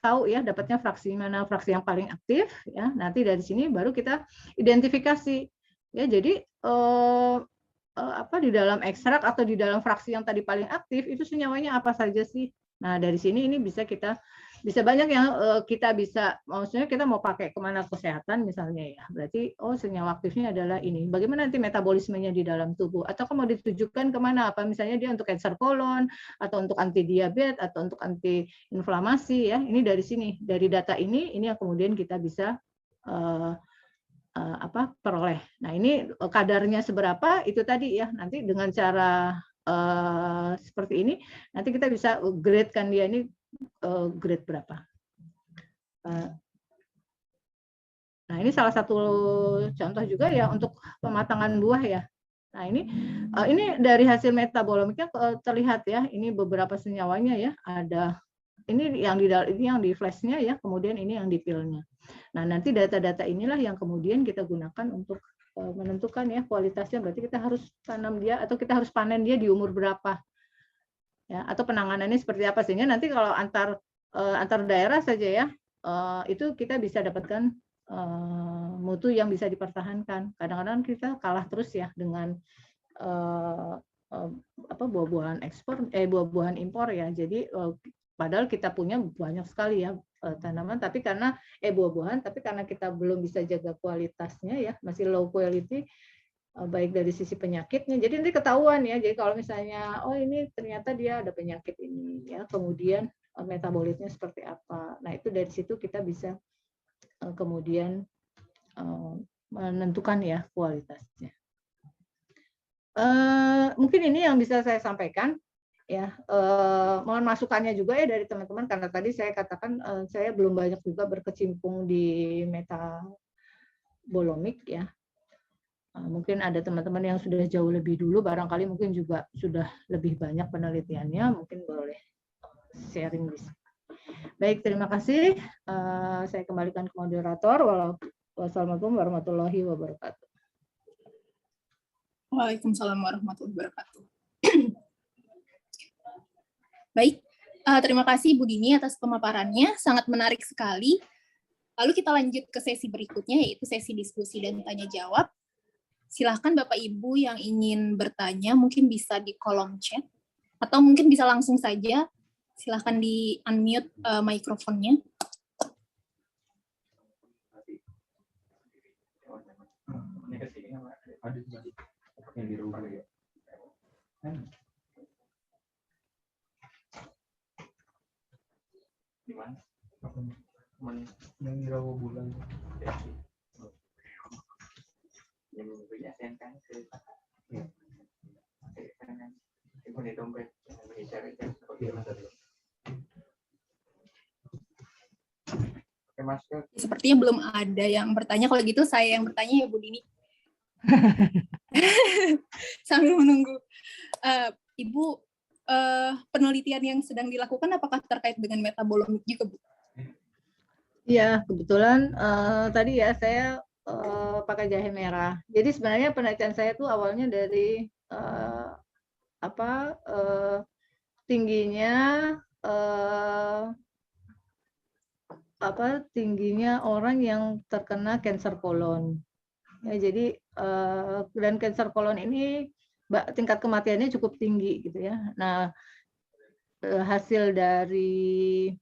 tahu ya dapatnya fraksi mana fraksi yang paling aktif ya. Nanti dari sini baru kita identifikasi ya. Jadi apa di dalam ekstrak atau di dalam fraksi yang tadi paling aktif itu senyawanya apa saja sih? Nah dari sini ini bisa banyak yang kita bisa, maksudnya kita mau pakai kemana kesehatan misalnya ya, berarti senyawa aktifnya adalah ini. Bagaimana nanti metabolismenya di dalam tubuh? Atau mau ditujukan kemana? Apa misalnya dia untuk kanker kolon, atau untuk anti diabetes, atau untuk anti inflamasi ya? Ini dari sini, dari data ini yang kemudian kita bisa peroleh. Nah ini kadarnya seberapa itu tadi ya. Nanti dengan cara seperti ini, nanti kita bisa grade-kan dia ini grade berapa. Nah, ini salah satu contoh juga ya untuk pematangan buah ya. Nah, ini dari hasil metabolomiknya terlihat ya, ini beberapa senyawanya ya, ada ini yang di flashnya ya, kemudian ini yang di pilnya. Nah, nanti data-data inilah yang kemudian kita gunakan untuk menentukan ya kualitasnya, berarti kita harus tanam dia atau kita harus panen dia di umur berapa. Ya, atau penanganannya seperti apa, sehingga nanti kalau antar daerah saja ya itu kita bisa dapatkan mutu yang bisa dipertahankan. Kadang-kadang kita kalah terus ya dengan buah-buahan buah-buahan impor ya. Jadi padahal kita punya banyak sekali ya tanaman, tapi karena buah-buahan, tapi karena kita belum bisa jaga kualitasnya ya, masih low quality, baik dari sisi penyakitnya. Jadi nanti ketahuan ya. Jadi kalau misalnya ini ternyata dia ada penyakit ini ya, kemudian metabolitnya seperti apa. Nah, itu dari situ kita bisa kemudian menentukan ya kualitasnya. Mungkin ini yang bisa saya sampaikan ya. Mohon masukannya juga ya dari teman-teman, karena tadi saya katakan saya belum banyak juga berkecimpung di metabolomik ya. Mungkin ada teman-teman yang sudah jauh lebih dulu, barangkali mungkin juga sudah lebih banyak penelitiannya, mungkin boleh sharing di sini. Baik, terima kasih. Saya kembalikan ke moderator. Wassalamualaikum warahmatullahi wabarakatuh. Waalaikumsalam warahmatullahi wabarakatuh. Baik, terima kasih Bu Dini atas pemaparannya, sangat menarik sekali. Lalu kita lanjut ke sesi berikutnya, yaitu sesi diskusi dan tanya jawab. Silahkan Bapak Ibu yang ingin bertanya, mungkin bisa di kolom chat, atau mungkin bisa langsung saja. Silahkan di unmute mikrofonnya. Sepertinya belum ada yang bertanya. Kalau gitu saya yang bertanya ya Bu Dini. Sambil menunggu. Ibu, penelitian yang sedang dilakukan apakah terkait dengan metabolomik juga, Bu? Iya, kebetulan tadi ya saya pakai jahe merah. Jadi sebenarnya penelitian saya tuh awalnya dari tingginya tingginya orang yang terkena kanker kolon. Ya, jadi dan kanker kolon ini tingkat kematiannya cukup tinggi gitu ya. Nah, hasil dari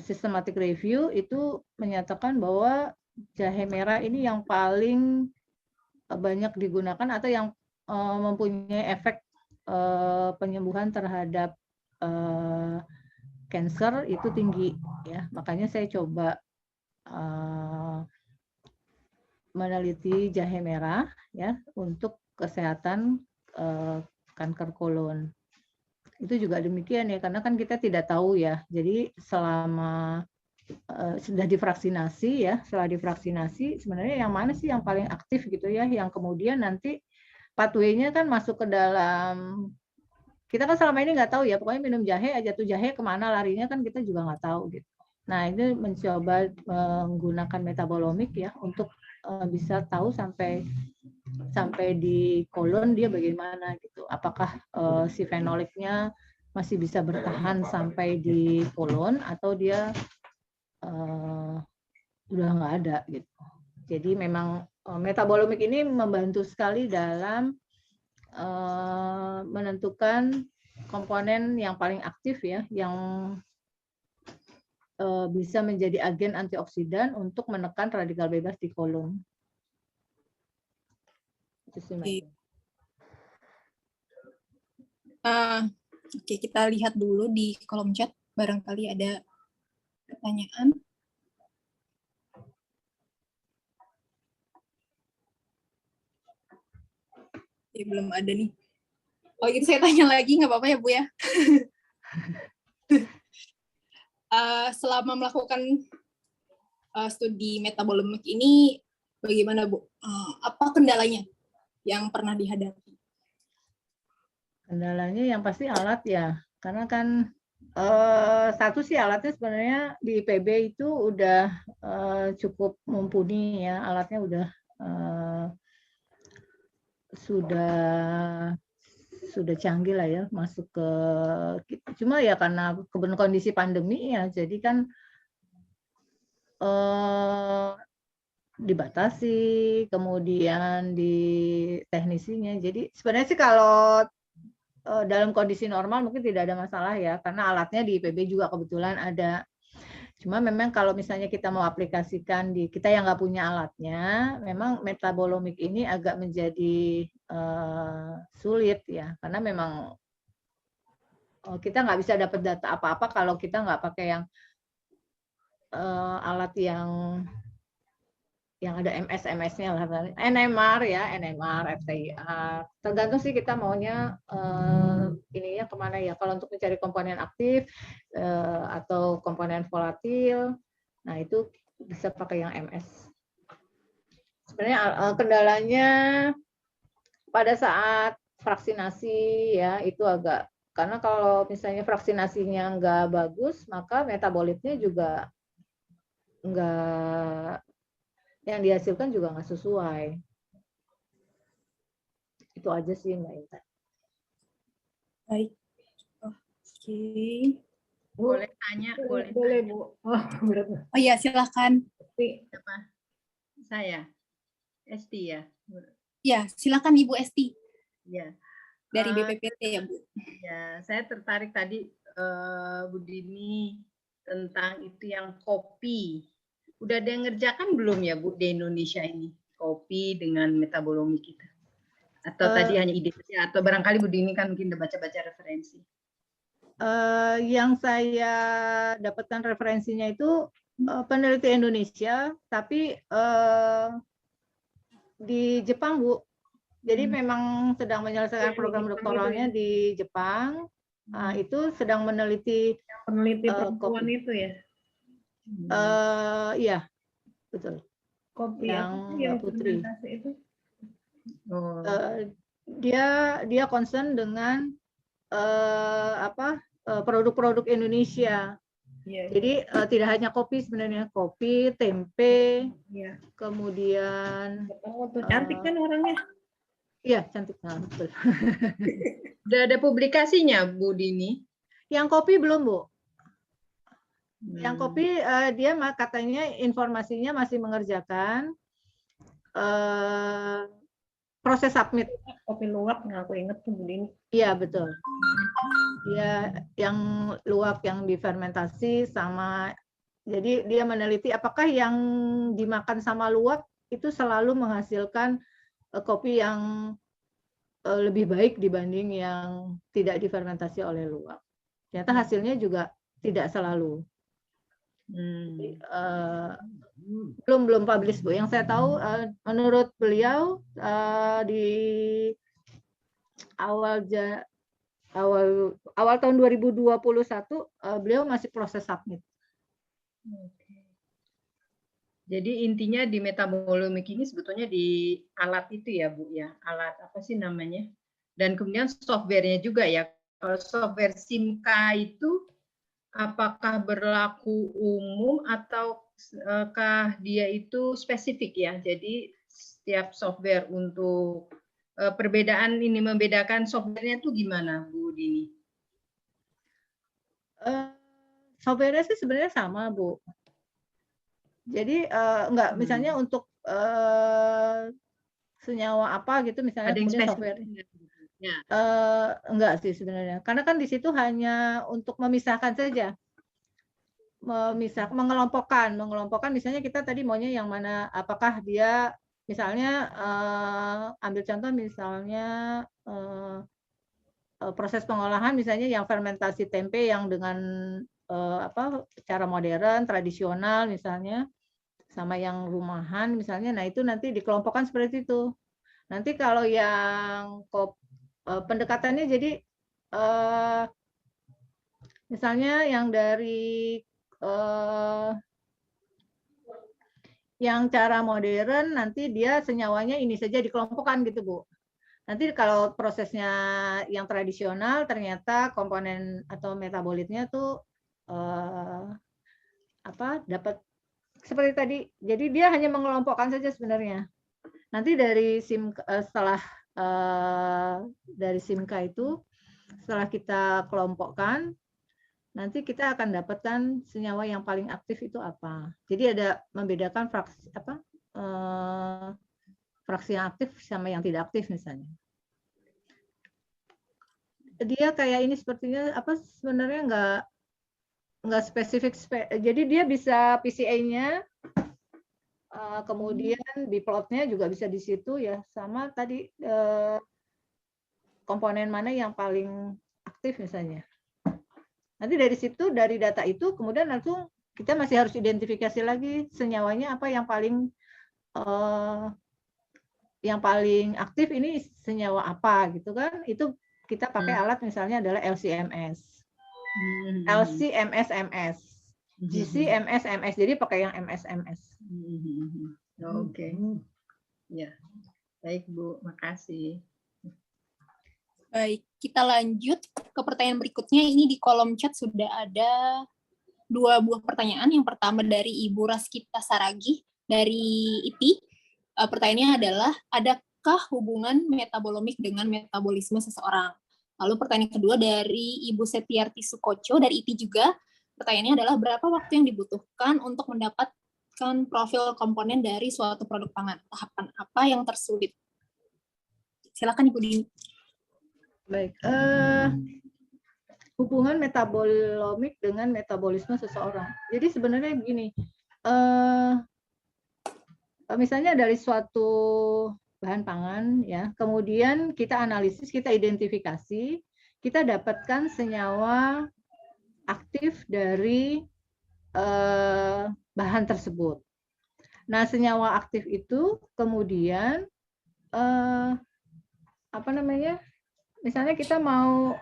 systematic review itu menyatakan bahwa jahe merah ini yang paling banyak digunakan atau yang mempunyai efek penyembuhan terhadap kanker itu tinggi ya. Makanya saya coba meneliti jahe merah ya untuk kesehatan kanker kolon. Itu juga demikian ya, karena kan kita tidak tahu ya. Jadi selama sudah divaksinasi ya, setelah divaksinasi sebenarnya yang mana sih yang paling aktif gitu ya, yang kemudian nanti pathway-nya kan masuk ke dalam, kita kan selama ini nggak tahu ya, pokoknya minum jahe aja tuh jahe kemana larinya kan kita juga nggak tahu gitu. Nah ini mencoba menggunakan metabolomik ya untuk bisa tahu sampai di kolon dia bagaimana gitu. Apakah si fenoliknya masih bisa bertahan sampai di kolon atau dia udah nggak ada gitu. Jadi memang metabolomik ini membantu sekali dalam menentukan komponen yang paling aktif ya, yang bisa menjadi agen antioksidan untuk menekan radikal bebas di kolon. Oke, kita lihat dulu di kolom chat, barangkali ada pertanyaan. Ya, belum ada nih. Oh gitu saya tanya lagi, nggak apa-apa ya Bu ya? Selama melakukan studi metabolomik ini, bagaimana Bu? Apa kendalanya yang pernah dihadapi? Kendalanya yang pasti alat ya, karena kan satu sih alatnya sebenarnya di IPB itu udah cukup mumpuni ya, alatnya udah sudah canggih lah ya, masuk ke, cuma ya karena kondisi pandemi ya, jadi kan dibatasi, kemudian di teknisinya. Jadi sebenarnya sih kalau dalam kondisi normal mungkin tidak ada masalah ya, karena alatnya di IPB juga kebetulan ada. Cuma memang kalau misalnya kita mau aplikasikan di kita yang nggak punya alatnya, memang metabolomik ini agak menjadi sulit ya, karena memang kita nggak bisa dapat data apa-apa kalau kita nggak pakai yang alat yang ada MS-MS-nya lah, NMR ya, NMR, FTIR. Tergantung sih kita maunya ininya kemana ya. Kalau untuk mencari komponen aktif atau komponen volatil, nah itu bisa pakai yang MS. Sebenarnya kendalanya pada saat vaksinasi ya itu agak, karena kalau misalnya vaksinasinya nggak bagus, maka metabolitnya juga nggak, yang dihasilkan juga nggak sesuai. Itu aja sih Mbak Intan. Baik. Oke. Boleh tanya, boleh Bu. Oh iya, silakan. Apa? Saya, Esti ya. Ya, silakan Ibu Esti. Ya. Dari BPPT ya Bu. Ya, saya tertarik tadi Bu Dini tentang itu yang kopi. Udah ada yang ngerjakan belum ya Bu di Indonesia ini kopi dengan metabolomik kita? Atau tadi hanya ide saja? Atau barangkali Bu Dini kan mungkin udah baca-baca referensi? Yang saya dapatkan referensinya itu peneliti Indonesia, tapi di Jepang Bu. Jadi memang sedang menyelesaikan program doktoralnya di Jepang. Itu sedang meneliti perempuan kopi. itu ya. Iya, betul. Kopi yang Putri. Itu. Dia concern dengan produk-produk Indonesia. Jadi tidak hanya kopi sebenarnya, kopi, tempe, kemudian. Cantik kan orangnya? Iya, cantik banget. Udah ada publikasinya Bu Dini? Yang kopi belum, Bu. Yang Hmm. kopi dia katanya informasinya masih mengerjakan proses submit. Kopi luwak yang aku inget tuh begini. Iya, betul. Dia yang luwak yang difermentasi sama, jadi dia meneliti apakah yang dimakan sama luwak itu selalu menghasilkan kopi yang lebih baik dibanding yang tidak difermentasi oleh luwak. Ternyata hasilnya juga tidak selalu. Belum publish, Bu. Yang saya tahu menurut beliau di awal tahun 2021 beliau masih proses submit. Jadi intinya di metabolimik ini sebetulnya di alat itu ya, Bu ya. Alat apa sih namanya? Dan kemudian softwarenya juga ya. Kalau software SIMCA itu apakah berlaku umum ataukah dia itu spesifik ya? Jadi setiap software untuk perbedaan ini, membedakan softwarenya itu gimana, Bu Dini? Softwarenya sih sebenarnya sama, Bu. Jadi enggak, misalnya untuk senyawa apa gitu, misalnya ada yang kemudian spesifik software. Ya. Enggak sih sebenarnya, karena kan di situ hanya untuk memisahkan saja, mengelompokkan misalnya kita tadi maunya yang mana, apakah dia misalnya ambil contoh misalnya proses pengolahan misalnya yang fermentasi tempe yang dengan cara modern tradisional misalnya sama yang rumahan misalnya, nah itu nanti dikelompokkan seperti itu. Nanti kalau yang pendekatannya jadi misalnya yang dari yang cara modern nanti dia senyawanya ini saja dikelompokkan gitu, Bu. Nanti kalau prosesnya yang tradisional ternyata komponen atau metabolitnya tuh dapat seperti tadi. Jadi dia hanya mengelompokkan saja sebenarnya. Nanti dari setelah dari SIMCA itu setelah kita kelompokkan, nanti kita akan dapatkan senyawa yang paling aktif itu apa. Jadi ada membedakan fraksi yang aktif sama yang tidak aktif misalnya. Dia kayak ini sepertinya sebenarnya nggak spesifik. Jadi dia bisa PCA-nya, kemudian di plotnya juga bisa di situ ya, sama tadi komponen mana yang paling aktif misalnya. Nanti dari situ, dari data itu, kemudian langsung kita masih harus identifikasi lagi senyawanya apa yang paling aktif ini senyawa apa gitu kan. Itu kita pakai alat misalnya adalah LC-MS. LC-MS-MS. GC-MS-MS. Jadi pakai yang MS-MS. Oke. Ya. Baik, Bu. Makasih. Baik, kita lanjut ke pertanyaan berikutnya. Ini di kolom chat sudah ada 2 buah pertanyaan. Yang pertama dari Ibu Raskita Saragih dari IPI. Pertanyaannya adalah, adakah hubungan metabolimik dengan metabolisme seseorang? Lalu pertanyaan kedua dari Ibu Setiarti Sukoco dari IPI juga. Pertanyaannya adalah, berapa waktu yang dibutuhkan untuk mendapatkan profil komponen dari suatu produk pangan? Tahapan apa yang tersulit? Silakan Ibu Dini. Baik, hubungan metabolimik dengan metabolisme seseorang. Jadi sebenarnya begini, misalnya dari suatu bahan pangan, ya, kemudian kita analisis, kita identifikasi, kita dapatkan senyawa aktif dari bahan tersebut. Nah, senyawa aktif itu kemudian misalnya kita mau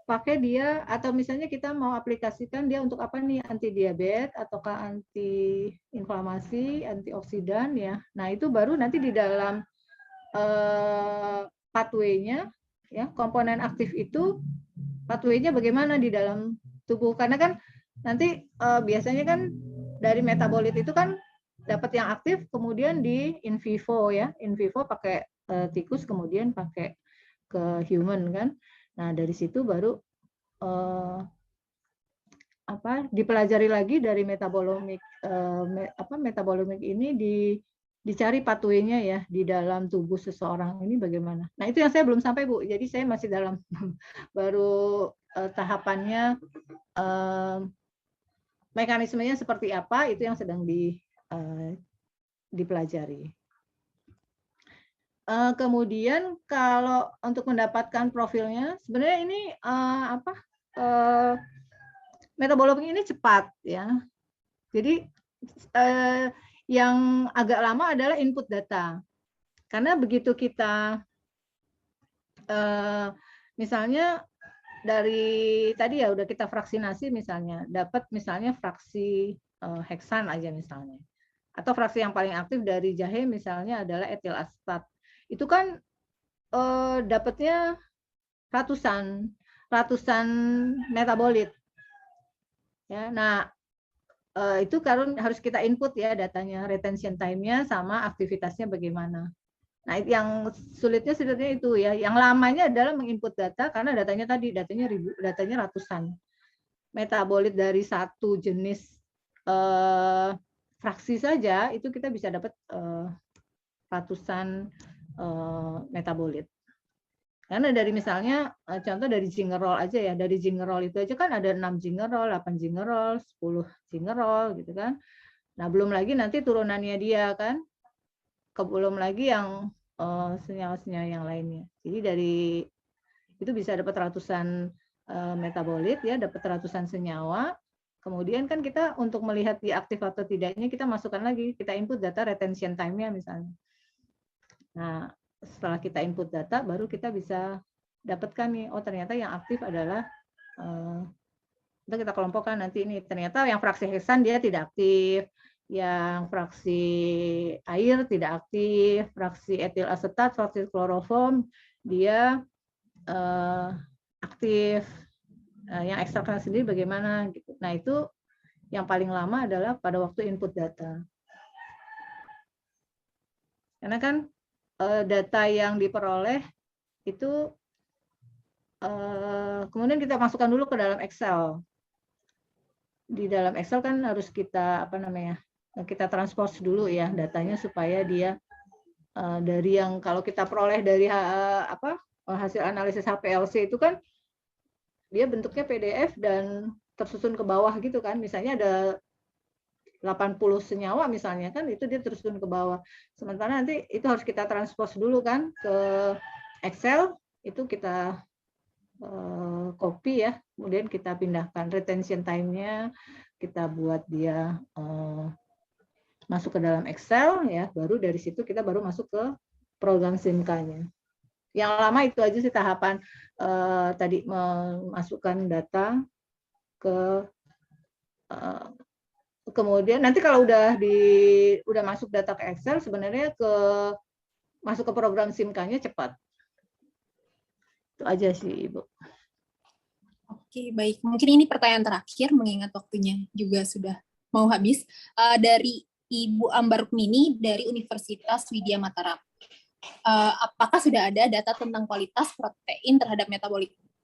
pakai dia, atau misalnya kita mau aplikasikan dia untuk apa nih, anti diabetes ataukah anti inflamasi, antioksidan ya. Nah, itu baru nanti di dalam pathway-nya ya, komponen aktif itu pathway-nya bagaimana di dalam tubuh, karena kan nanti biasanya kan dari metabolit itu kan dapat yang aktif kemudian di in vivo ya, in vivo pakai tikus kemudian pakai ke human kan. Nah, dari situ baru dipelajari lagi dari metabolomik ini dicari pathway-nya ya di dalam tubuh seseorang ini bagaimana. Nah, itu yang saya belum sampai, Bu. Jadi saya masih dalam baru tahapannya, mekanismenya seperti apa, itu yang sedang dipelajari. Kemudian kalau untuk mendapatkan profilnya, sebenarnya ini metabolisme ini cepat ya. Jadi yang agak lama adalah input data. Karena begitu kita misalnya dari tadi ya udah kita fraksinasi misalnya, dapat misalnya fraksi heksan aja misalnya. Atau fraksi yang paling aktif dari jahe misalnya adalah etil asetat. Itu kan dapatnya ratusan metabolit. Ya, nah itu harus kita input ya datanya, retention time-nya sama aktivitasnya bagaimana. Nah, yang sulitnya sebenarnya itu ya. Yang lamanya adalah menginput data karena datanya ratusan. Metabolit dari satu jenis fraksi saja itu kita bisa dapat ratusan metabolit. Karena dari misalnya contoh dari gingerol aja ya, dari gingerol itu aja kan ada 6 gingerol, 8 gingerol, 10 gingerol gitu kan. Nah, belum lagi nanti turunannya dia kan. Belum lagi yang senyawa-senyawa yang lainnya. Jadi dari itu bisa dapat ratusan metabolit ya, dapat ratusan senyawa. Kemudian kan kita untuk melihat dia aktif atau tidaknya kita masukkan lagi, kita input data retention time-nya misalnya. Nah, setelah kita input data, baru kita bisa dapatkan nih, oh ternyata yang aktif adalah, kita kelompokkan nanti ini, ternyata yang fraksi heksan dia tidak aktif, yang fraksi air tidak aktif, fraksi etil asetat, fraksi kloroform, dia aktif, yang ekstraknya sendiri bagaimana. Gitu. Nah itu yang paling lama adalah pada waktu input data. Karena kan data yang diperoleh itu kemudian kita masukkan dulu ke dalam Excel. Di dalam Excel kan harus kita kita transpose dulu ya datanya supaya dia dari yang kalau kita peroleh dari hasil analisis HPLC itu kan dia bentuknya PDF dan tersusun ke bawah gitu kan. Misalnya ada 80 senyawa misalnya kan itu dia tersusun ke bawah. Sementara nanti itu harus kita transpose dulu kan ke Excel, itu kita copy ya, kemudian kita pindahkan retention time-nya, kita buat dia masuk ke dalam Excel ya, baru dari situ kita baru masuk ke program Simca-nya. Yang lama itu aja sih tahapan tadi memasukkan data ke kemudian nanti kalau udah masuk data ke Excel sebenarnya masuk ke program Simca-nya cepat. Itu aja sih Ibu. Oke, baik. Mungkin ini pertanyaan terakhir mengingat waktunya juga sudah mau habis. Dari Ibu Ambar Rukmini dari Universitas Widya Mataram. Apakah sudah ada data tentang kualitas protein terhadap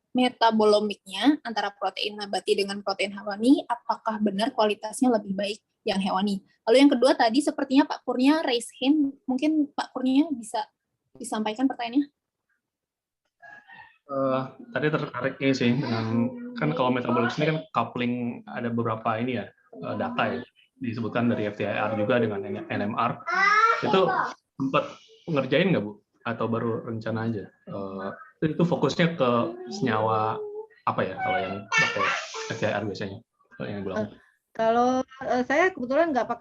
metabolomiknya antara protein nabati dengan protein hewani? Apakah benar kualitasnya lebih baik yang hewani? Lalu yang kedua tadi sepertinya Pak Kurnia raise hand. Mungkin Pak Kurnia bisa disampaikan pertanyaannya? Tadi tertarik ini sih dengan kan kalau metabolisme ini kan coupling ada beberapa ini ya data ya disebutkan dari FTIR juga dengan NMR. Itu sempat ngerjain nggak Bu? Atau baru rencana aja? Itu fokusnya ke senyawa apa ya kalau yang pakai FTIR biasanya? Kalau saya kebetulan nggak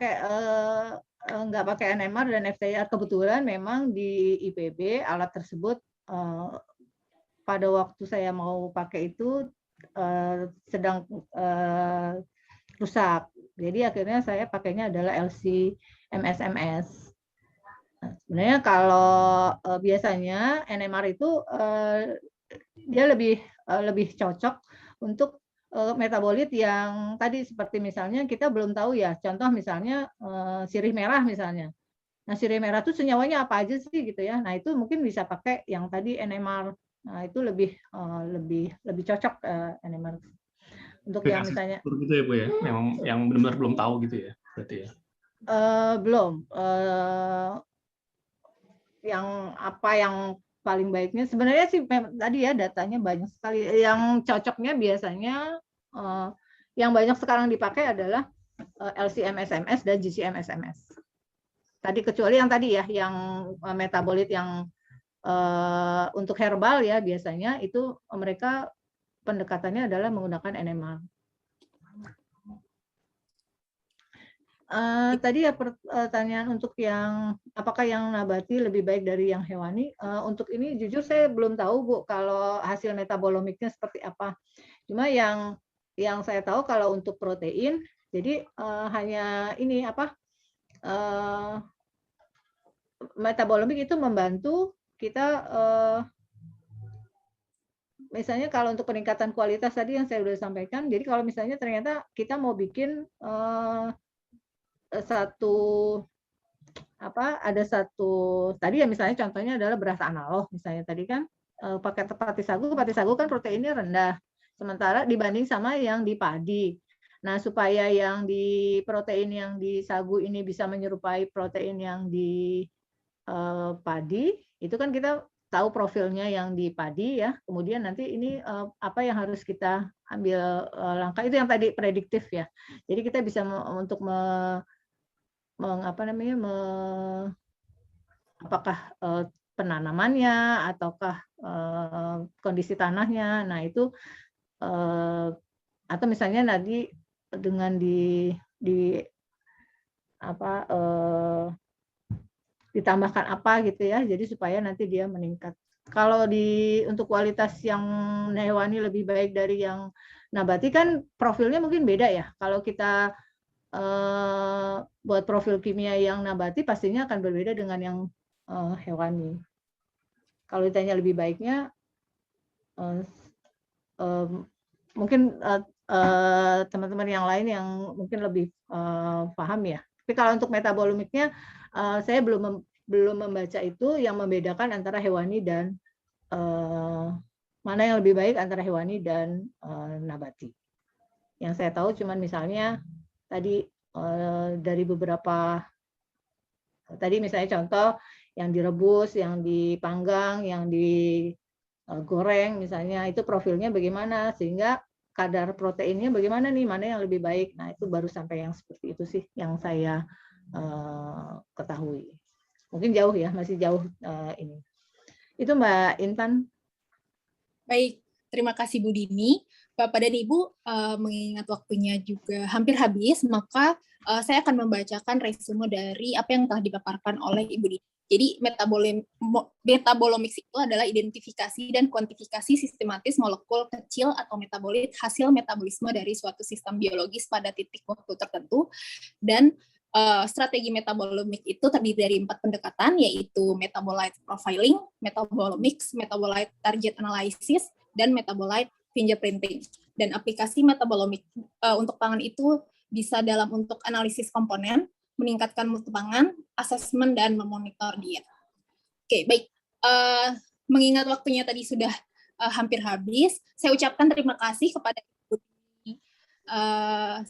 pakai NMR dan FTIR, kebetulan memang di IPB alat tersebut pada waktu saya mau pakai itu sedang rusak. Jadi akhirnya saya pakainya adalah LC MSMS. Nah, sebenarnya kalau biasanya NMR itu dia lebih cocok untuk metabolit yang tadi seperti misalnya kita belum tahu ya. Contoh misalnya sirih merah misalnya. Nah, sirih merah itu senyawanya apa aja sih gitu ya. Nah, itu mungkin bisa pakai yang tadi NMR Nah, itu lebih cocok NMR. Untuk yang misalnya gitu ya Bu ya, yang benar-benar belum tahu gitu ya, berarti ya. Belum. Yang apa yang paling baiknya sebenarnya sih tadi ya datanya banyak sekali. Yang cocoknya biasanya yang banyak sekarang dipakai adalah LCM SMS dan GCM SMS. Tadi kecuali yang tadi ya, yang metabolit yang untuk herbal ya biasanya itu mereka pendekatannya adalah menggunakan NMR. Tadi ya pertanyaan untuk yang apakah yang nabati lebih baik dari yang hewani. Untuk ini jujur saya belum tahu Bu kalau hasil metabolomiknya seperti apa. Cuma yang saya tahu kalau untuk protein, jadi hanya ini apa metabolimik itu membantu kita misalnya kalau untuk peningkatan kualitas tadi yang saya sudah sampaikan. Jadi kalau misalnya ternyata kita mau bikin ada satu tadi ya misalnya contohnya adalah beras analog misalnya tadi kan pakai pati sagu kan proteinnya rendah sementara dibanding sama yang di padi. Nah supaya yang di protein yang di sagu ini bisa menyerupai protein yang di padi itu kan kita tahu profilnya yang di padi ya. Kemudian nanti ini apa yang harus kita ambil langkah itu yang tadi prediktif ya. Jadi kita bisa untuk apakah penanamannya ataukah kondisi tanahnya. Nah itu atau misalnya nanti dengan ditambahkan apa gitu ya. Jadi supaya nanti dia meningkat. Kalau untuk kualitas yang hewani lebih baik dari yang nabati kan profilnya mungkin beda ya. Kalau kita buat profil kimia yang nabati pastinya akan berbeda dengan yang hewani. Kalau ditanya lebih baiknya, mungkin teman-teman yang lain yang mungkin lebih paham ya. Tapi kalau untuk metabolimiknya, saya belum membaca itu yang membedakan antara hewani dan mana yang lebih baik antara hewani dan nabati. Yang saya tahu cuman misalnya tadi dari beberapa tadi misalnya contoh yang direbus, yang dipanggang, yang digoreng misalnya itu profilnya bagaimana sehingga kadar proteinnya bagaimana nih mana yang lebih baik. Nah itu baru sampai yang seperti itu sih yang saya ketahui. Mungkin jauh ya masih jauh ini. Itu Mbak Intan. Baik, terima kasih Bu Dini. Bapak dan Ibu, mengingat waktunya juga hampir habis, maka saya akan membacakan resume dari apa yang telah dipaparkan oleh Ibu Dini. Jadi metabolomics itu adalah identifikasi dan kuantifikasi sistematis molekul kecil atau metabolit hasil metabolisme dari suatu sistem biologis pada titik waktu tertentu. Dan strategi metabolomik itu terdiri dari 4 pendekatan, yaitu metabolite profiling, metabolomics, metabolite target analysis, dan metabolite fingerprinting. Dan aplikasi metabolomik untuk pangan itu bisa dalam untuk analisis komponen, meningkatkan mutu pangan, asesmen, dan memonitor diet. Oke, baik. Mengingat waktunya tadi sudah hampir habis, saya ucapkan terima kasih kepada Ibu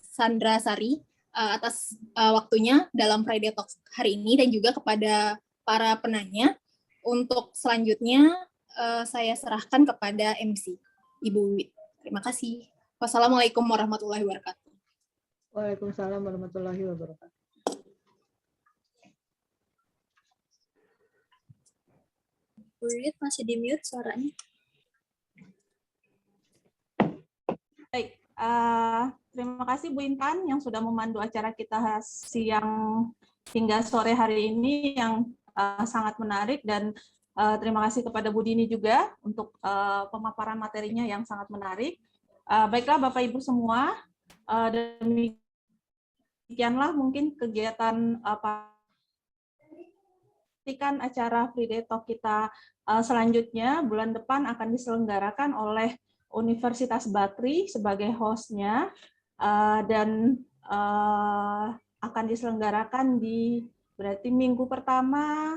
Sandra Sari atas waktunya dalam Friday Talk hari ini dan juga kepada para penanya. Untuk selanjutnya saya serahkan kepada MC, Ibu Wit. Terima kasih. Wassalamualaikum warahmatullahi wabarakatuh. Waalaikumsalam warahmatullahi wabarakatuh. Bu Wit masih di mute suaranya. Baik, terima kasih Bu Intan yang sudah memandu acara kita siang hingga sore hari ini yang sangat menarik dan terima kasih kepada Bu Dini juga untuk pemaparan materinya yang sangat menarik. Baiklah Bapak Ibu semua, demikianlah mungkin kegiatan acara Friday Talk kita selanjutnya bulan depan akan diselenggarakan oleh Universitas Bakri sebagai hostnya dan akan diselenggarakan di berarti minggu pertama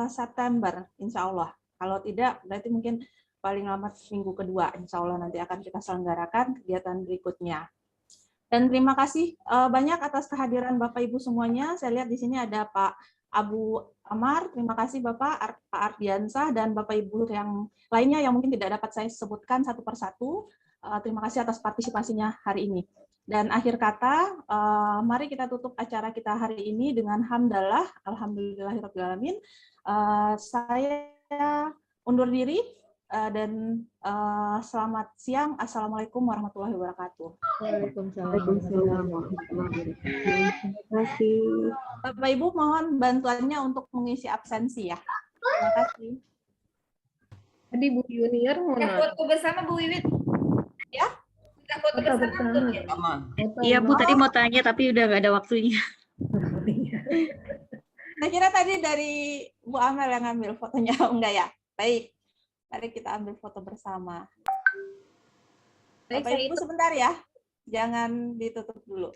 September, insya Allah Kalau tidak, berarti mungkin paling lambat minggu kedua, insya Allah nanti akan kita selenggarakan kegiatan berikutnya. Dan terima kasih banyak atas kehadiran Bapak Ibu semuanya. Saya lihat di sini ada Pak Abu Amar, terima kasih Bapak, Pak Ardiansah, dan Bapak Ibu yang lainnya yang mungkin tidak dapat saya sebutkan satu persatu. Terima kasih atas partisipasinya hari ini. Dan akhir kata, mari kita tutup acara kita hari ini dengan hamdalah, alhamdulillahirrahmanirrahim. Saya undur diri dan selamat siang. Assalamualaikum warahmatullahi wabarakatuh. Waalaikumsalam warahmatullahi wabarakatuh. Terima kasih. Bapak Ibu mohon bantuannya untuk mengisi absensi ya. Terima kasih. Tadi Bu Junior mau Foto bersama Bu Wiwit. Ya? Kita foto bersama belum ya? Iya Bu, tadi mau tanya tapi udah nggak ada waktunya. Saya kira tadi dari Bu Amel yang ngambil fotonya, enggak ya? Baik, mari kita ambil foto bersama. Baik, Bapak Ibu sebentar ya, jangan ditutup dulu.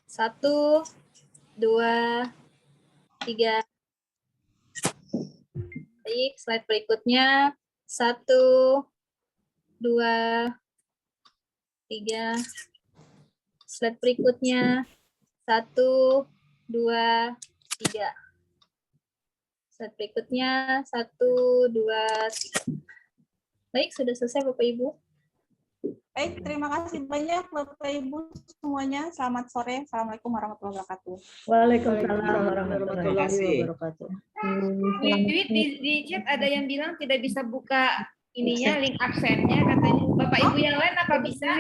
1, 2, 3. Baik, slide berikutnya. 1, 2, 3. Slide berikutnya. 1, 2, 3. Slide berikutnya. 1, 2, 3. Baik, sudah selesai Bapak Ibu. Baik, terima kasih banyak Bapak Ibu semuanya. Selamat sore. Assalamualaikum warahmatullahi wabarakatuh. Waalaikumsalam warahmatullahi wabarakatuh. Wiwit di chat ada yang bilang tidak bisa buka ininya link absennya katanya. Bapak Ibu yang lain apa bisa?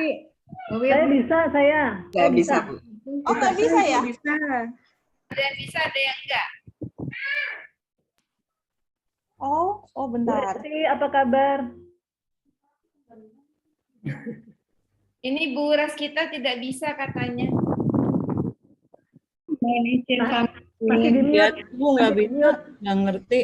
Saya bisa, saya. Nggak bisa, Bu. Oh, nggak bisa ya? Ada yang bisa, ada yang enggak. Oh, bentar. Berarti apa kabar? Ini Bu Raskita tidak bisa katanya. Masih di mute. Bu nggak bisa, nggak ngerti.